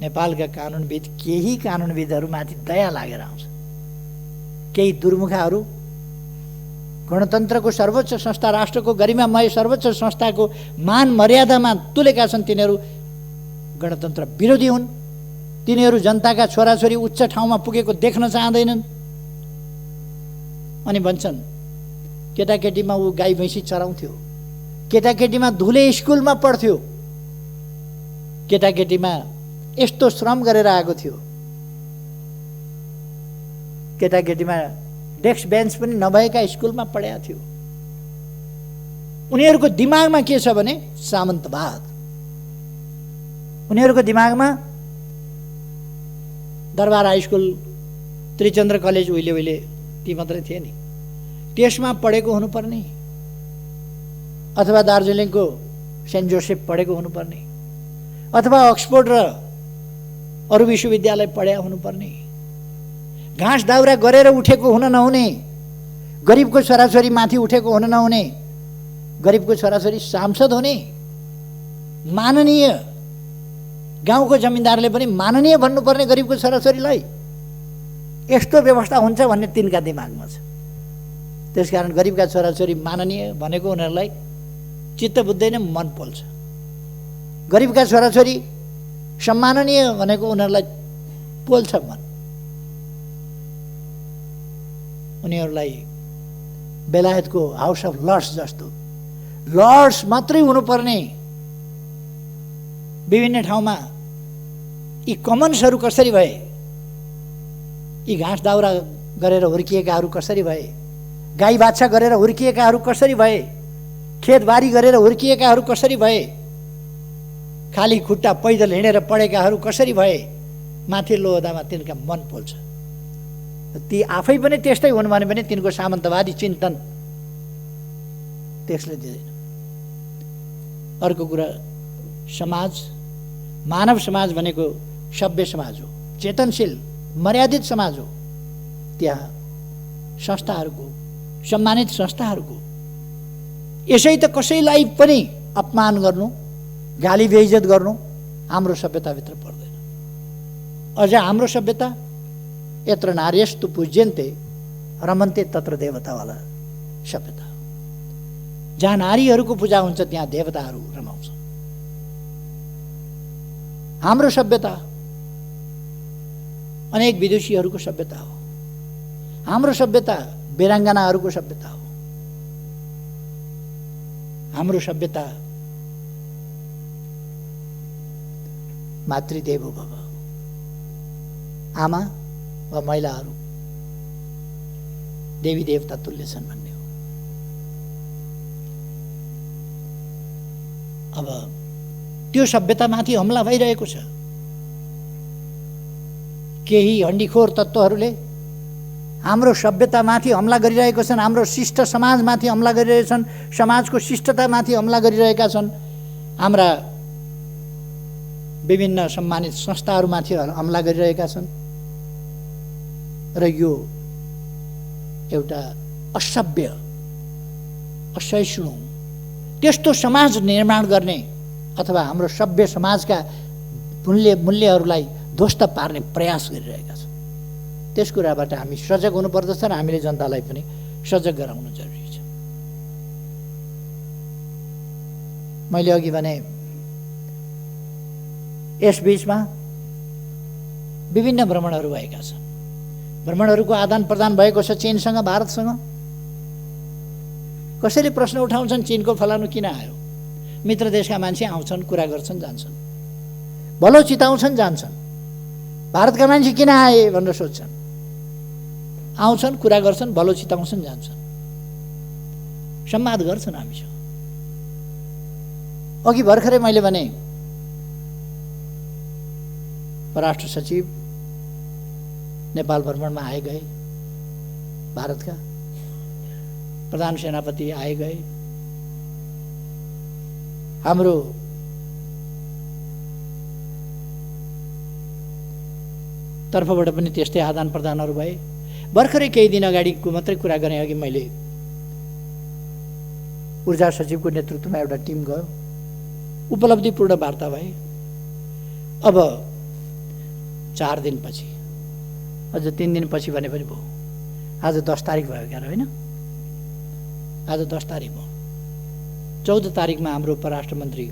Speaker 1: नेपालका कानुनविद, केही कानुनविदहरूमाथि दया लागेर आउँछ। केही दुर्मुखाहरू गणतन्त्रको सर्वोच्च संस्था, राष्ट्रको गरिमामय सर्वोच्च संस्थाको मान मर्यादामा तुलेका छन्। तिनीहरू गणतन्त्र विरोधी हुन्। तिनीहरू जनताका छोराछोरी उच्च ठाउँमा पुगेको देख्न चाहँदैनन् अनि भन्छन् केटाकेटीमा ऊ गाई भैँसी चराउँथ्यो, केटाकेटीमा धुले स्कुलमा पढ्थ्यो, केटाकेटीमा यस्तो श्रम गरेर आएको थियो, केटाकेटीमा डेस्क बेन्च पनि नभएका स्कुलमा पढेका थियो। उनीहरूको दिमागमा के छ भने सामन्तवाद। उनीहरूको दिमागमा दरबार हाई स्कुल, त्रिचन्द्र कलेज उहिले उहिले ती मात्रै थिए नि, त्यसमा पढेको हुनुपर्ने, अथवा दार्जिलिङको सेन्ट जोसेफ पढेको हुनुपर्ने, अथवा अक्सफोर्ड र अरू विश्वविद्यालय पढेका हुनुपर्ने। घाँस दाउरा गरेर उठेको हुन नहुने, गरिबको छोराछोरी माथि उठेको हुन नहुने, गरिबको छोराछोरी सांसद हुने, माननीय, गाउँको जमिनदारले पनि माननीय भन्नुपर्ने गरिबको छोराछोरीलाई। यस्तो व्यवस्था हुन्छ भन्ने तिनका दिमागमा छ। त्यसकारण गरिबका छोराछोरी माननीय भनेको उनीहरूलाई चित्त बुझ्दैन, मन पोल्छ। गरिबका छोराछोरी सम्माननीय भनेको उनीहरूलाई पोल्छ मन। उनीहरूलाई बेलायतको हाउस अफ लर्ड्स जस्तो लर्ड्स मात्रै हुनुपर्ने विभिन्न ठाउँमा यी कमन्सहरू कसरी भए, यी घाँस दाउरा गरेर हुर्किएकाहरू कसरी भए, गाई बाछा गरेर हुर्किएकाहरू कसरी भए, खेतबारी गरेर हुर्किएकाहरू कसरी भए, खाली खुट्टा पैदल हिँडेर पढेकाहरू कसरी भए, माथिल्लो ओहदामा तिनका मन पोल्छ। ती आफै पनि त्यस्तै हुन् भने पनि तिनको सामन्तवादी चिन्तन त्यसले दिँदैन। अर्को कुरा, समाज, मानव समाज भनेको सभ्य समाज हो, चेतनशील मर्यादित समाज हो। त्यहाँ संस्थाहरूको, सम्मानित संस्थाहरूको, यसै त कसैलाई पनि अपमान गर्नु, गाली बेइज्जत गर्नु हाम्रो सभ्यताभित्र पर्दैन। अझ हाम्रो सभ्यता यत्र नार्यस्तु पूज्यन्ते रमन्ते तत्र देवतावाला सभ्यता हो। जहाँ नारीहरूको पूजा हुन्छ त्यहाँ देवताहरू रमाउँछ। हाम्रो सभ्यता अनेक विदुषीहरूको सभ्यता हो। हाम्रो सभ्यता वीराङ्गनाहरूको सभ्यता हो। हाम्रो सभ्यता मातृदेवो भव, आमा वा महिलाहरू देवी देवता तुल्य छन् भन्ने हो। अब त्यो सभ्यतामाथि हमला भइरहेको छ। केही हण्डीखोर तत्त्वहरूले हाम्रो सभ्यतामाथि हमला गरिरहेका छन्, हाम्रो शिष्ट समाजमाथि हमला गरिरहेका छन्, समाजको शिष्टतामाथि हमला गरिरहेका छन्, हाम्रा विभिन्न सम्मानित संस्थाहरूमाथि हमला गरिरहेका छन्। र यो एउटा असभ्य, असहिष्णु, त्यस्तो समाज निर्माण गर्ने अथवा हाम्रो सभ्य समाजका मूल्यहरूलाई ध्वस्त पार्ने प्रयास गरिरहेका छन्। त्यस कुराबाट हामी सजग हुनुपर्दछ र हामीले जनतालाई पनि सजग गराउनु जरुरी छ। मैले अघि भने यस बीचमा विभिन्न भ्रमणहरू भएका छन्। भ्रमणहरूको आदान प्रदान भएको छ चीनसँग, भारतसँग। कसैले प्रश्न उठाउँछन् चीनको फलानु किन आयो? मित्र देशका मान्छे आउँछन्, कुरा गर्छन्, जान्छन्, भलो चिताउँछन्, जान्छन्। भारतका मान्छे किन आए भनेर सोध्छन्, आउँछन्, कुरा गर्छन्, भलो चिताउँछन्, जान्छन्, संवाद गर्छन् हामीसँग। अघि भर्खरै मैले भने परराष्ट्र सचिव नेपाल भ्रमणमा आए गए, भारतका प्रधान सेनापति आए गए, हाम्रो तर्फबाट पनि त्यस्तै आदान प्रदानहरू भए। भर्खरै केही दिन अगाडिको मात्रै कुरा गरेँ। अघि मैले ऊर्जा सचिवको नेतृत्वमा एउटा टिम गयो, उपलब्धिपूर्ण वार्ता भए। अब 4 दिनपछि, अझ 3 दिनपछि भने पनि भयो। आज 10 तारिक भयो क्या होइन? आज 10 तारिक भयो। 14 तारिकमा हाम्रो परराष्ट्र मन्त्री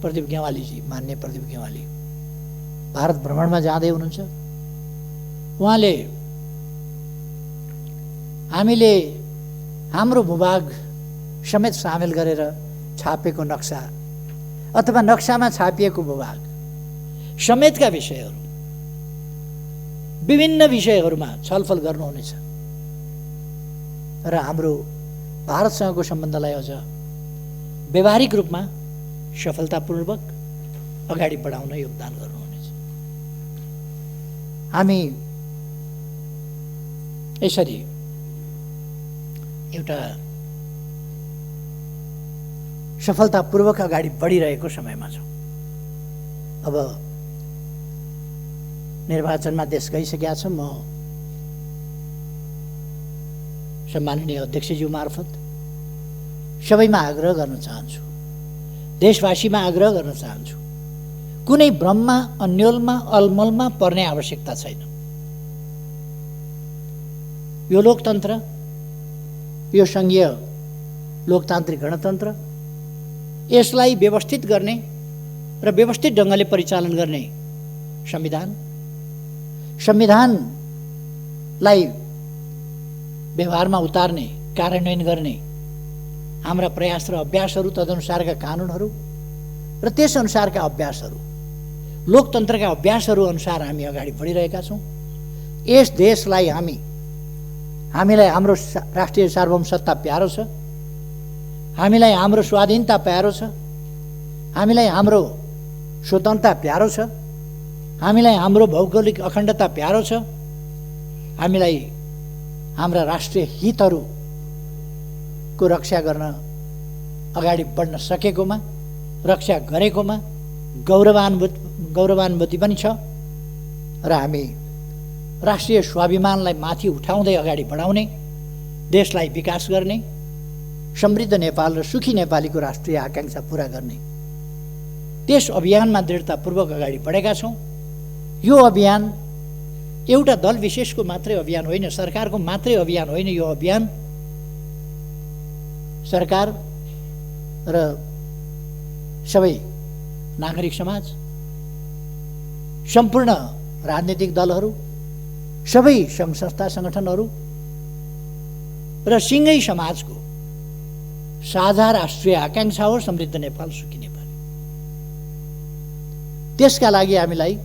Speaker 1: प्रदीप गेवालीजी, मान्य प्रदीप गेवाली भारत भ्रमणमा जाँदै हुनुहुन्छ। उहाँले हामीले हाम्रो भूभाग समेत सामेल गरेर छापेको नक्सा अथवा नक्सामा छापिएको भूभाग समेतका विषयहरू, विभिन्न विषयहरूमा छलफल गर्नुहुनेछ र हाम्रो भारतसँगको सम्बन्धलाई अझ व्यवहारिक रूपमा सफलतापूर्वक अगाडि बढाउन योगदान गर्नुहुनेछ। हामी यसरी एउटा सफलतापूर्वक अगाडि बढिरहेको समयमा छौँ। अब निर्वाचनमा देश गइसकेका छ। म सम्माननीय अध्यक्षज्यू मार्फत सबैमा आग्रह गर्न चाहन्छु, देशवासीमा आग्रह गर्न चाहन्छु, कुनै भ्रममा, अन्योलमा, अलमलमा पर्ने आवश्यकता छैन। यो लोकतन्त्र, यो सङ्घीय लोकतान्त्रिक गणतन्त्र, यसलाई व्यवस्थित गर्ने र व्यवस्थित ढङ्गले परिचालन गर्ने संविधानलाई व्यवहारमा उतार्ने, कार्यान्वयन गर्ने हाम्रा प्रयास र अभ्यासहरू, तदनुसारका कानुनहरू र त्यसअनुसारका अभ्यासहरू, लोकतन्त्रका अभ्यासहरू अनुसार हामी अगाडि बढिरहेका छौँ। यस देशलाई हामीलाई हाम्रो राष्ट्रिय सार्वभौमसत्ता प्यारो छ, हामीलाई हाम्रो स्वाधीनता प्यारो छ, हामीलाई हाम्रो स्वतन्त्रता प्यारो छ, हामीलाई हाम्रो भौगोलिक अखण्डता प्यारो छ, हामीलाई हाम्रा राष्ट्रिय हितहरूको रक्षा गर्न अगाडि बढ्न सकेकोमा, रक्षा गरेकोमा गौरवान्वित पनि छ र हामी राष्ट्रिय स्वाभिमानलाई माथि उठाउँदै अगाडि बढाउने, देशलाई विकास गर्ने, समृद्ध नेपाल र सुखी नेपालीको राष्ट्रिय आकांक्षा पूरा गर्ने त्यस अभियानमा दृढतापूर्वक अगाडि बढेका छौँ। यो अभियान एउटा दल विशेषको मात्रै अभियान होइन, सरकारको मात्रै अभियान होइन। यो अभियान सरकार र सबै नागरिक समाज, सम्पूर्ण राजनीतिक दलहरू, सबै सङ्घ संस्था सङ्गठनहरू र सिङ्गै समाजको साझा राष्ट्रिय आकांक्षा हो समृद्ध नेपाल, सुखी नेपाल। त्यसका लागि हामीलाई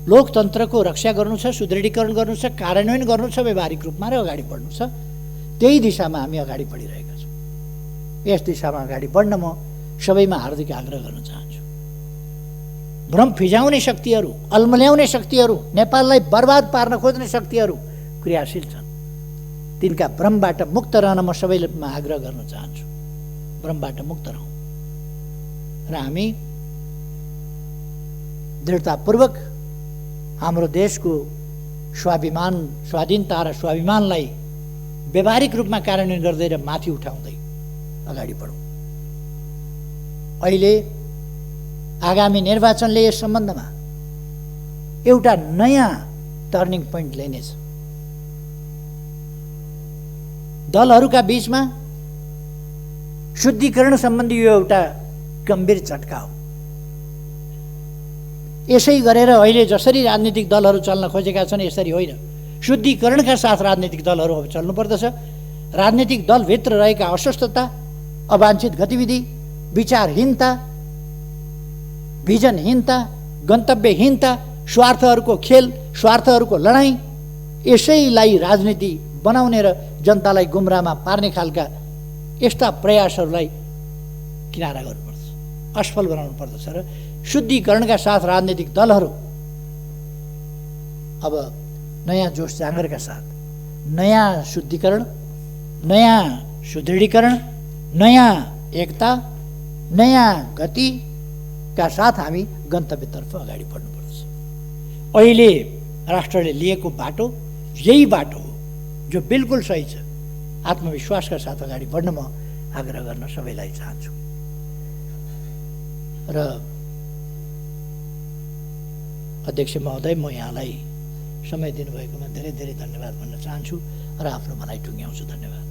Speaker 1: लोकतन्त्रको रक्षा गर्नु छ, सुदृढीकरण गर्नु छ, कार्यान्वयन गर्नु छ व्यवहारिक रूपमा र अगाडि बढ्नु छ। त्यही दिशामा हामी अगाडि बढिरहेका छौँ। यस दिशामा अगाडि बढ्न म सबैमा हार्दिक आग्रह गर्न चाहन्छु। भ्रम फिजाउने शक्तिहरू, अल्मल्याउने शक्तिहरू, नेपाललाई बर्बाद पार्न खोज्ने शक्तिहरू क्रियाशील छन्। तिनका भ्रमबाट मुक्त रहन म सबैमा आग्रह गर्न चाहन्छु। भ्रमबाट मुक्त रहौँ र हामी दृढतापूर्वक हाम्रो देशको स्वाभिमान, स्वाधीनता र स्वाभिमानलाई व्यावहारिक रूपमा कार्यान्वयन गर्दै र माथि उठाउँदै अगाडि बढौँ। अहिले आगामी निर्वाचनले यस सम्बन्धमा एउटा नयाँ टर्निङ पोइन्ट ल्याइनेछ। दलहरूका बीचमा शुद्धिकरण सम्बन्धी यो एउटा गम्भीर झट्का हो। यसै गरेर अहिले जसरी राजनीतिक दलहरू चल्न खोजेका छन् यसरी होइन, शुद्धिकरणका साथ राजनीतिक दलहरू अब चल्नुपर्दछ। राजनीतिक दलभित्र रहेका अस्वस्थता, अवाञ्छित गतिविधि, विचारहीनता, भिजनहीनता, गन्तव्यहीनता, स्वार्थहरूको खेल, स्वार्थहरूको लडाईँ, यसैलाई राजनीति बनाउने र जनतालाई गुमराहमा पार्ने खालका यस्ता प्रयासहरूलाई किनारा गर्नुपर्छ, असफल बनाउनु पर्दछ। र शुद्धिकरणका साथ राजनीतिक दलहरू अब नयाँ जोस जाँगरका साथ नयाँ शुद्धिकरण, नयाँ सुदृढीकरण, नयाँ एकता, नयाँ गतिका साथ हामी गन्तव्यतर्फ अगाडि बढ्नुपर्छ। अहिले राष्ट्रले लिएको बाटो यही बाटो हो जो बिल्कुल सही छ। आत्मविश्वासका साथ अगाडि बढ्न म आग्रह गर्न सबैलाई चाहन्छु। र अध्यक्ष महोदय, म यहाँलाई समय दिनुभएकोमा धेरै धेरै धन्यवाद भन्न चाहन्छु र आफ्नो भनाइ टुङ्ग्याउँछु। धन्यवाद।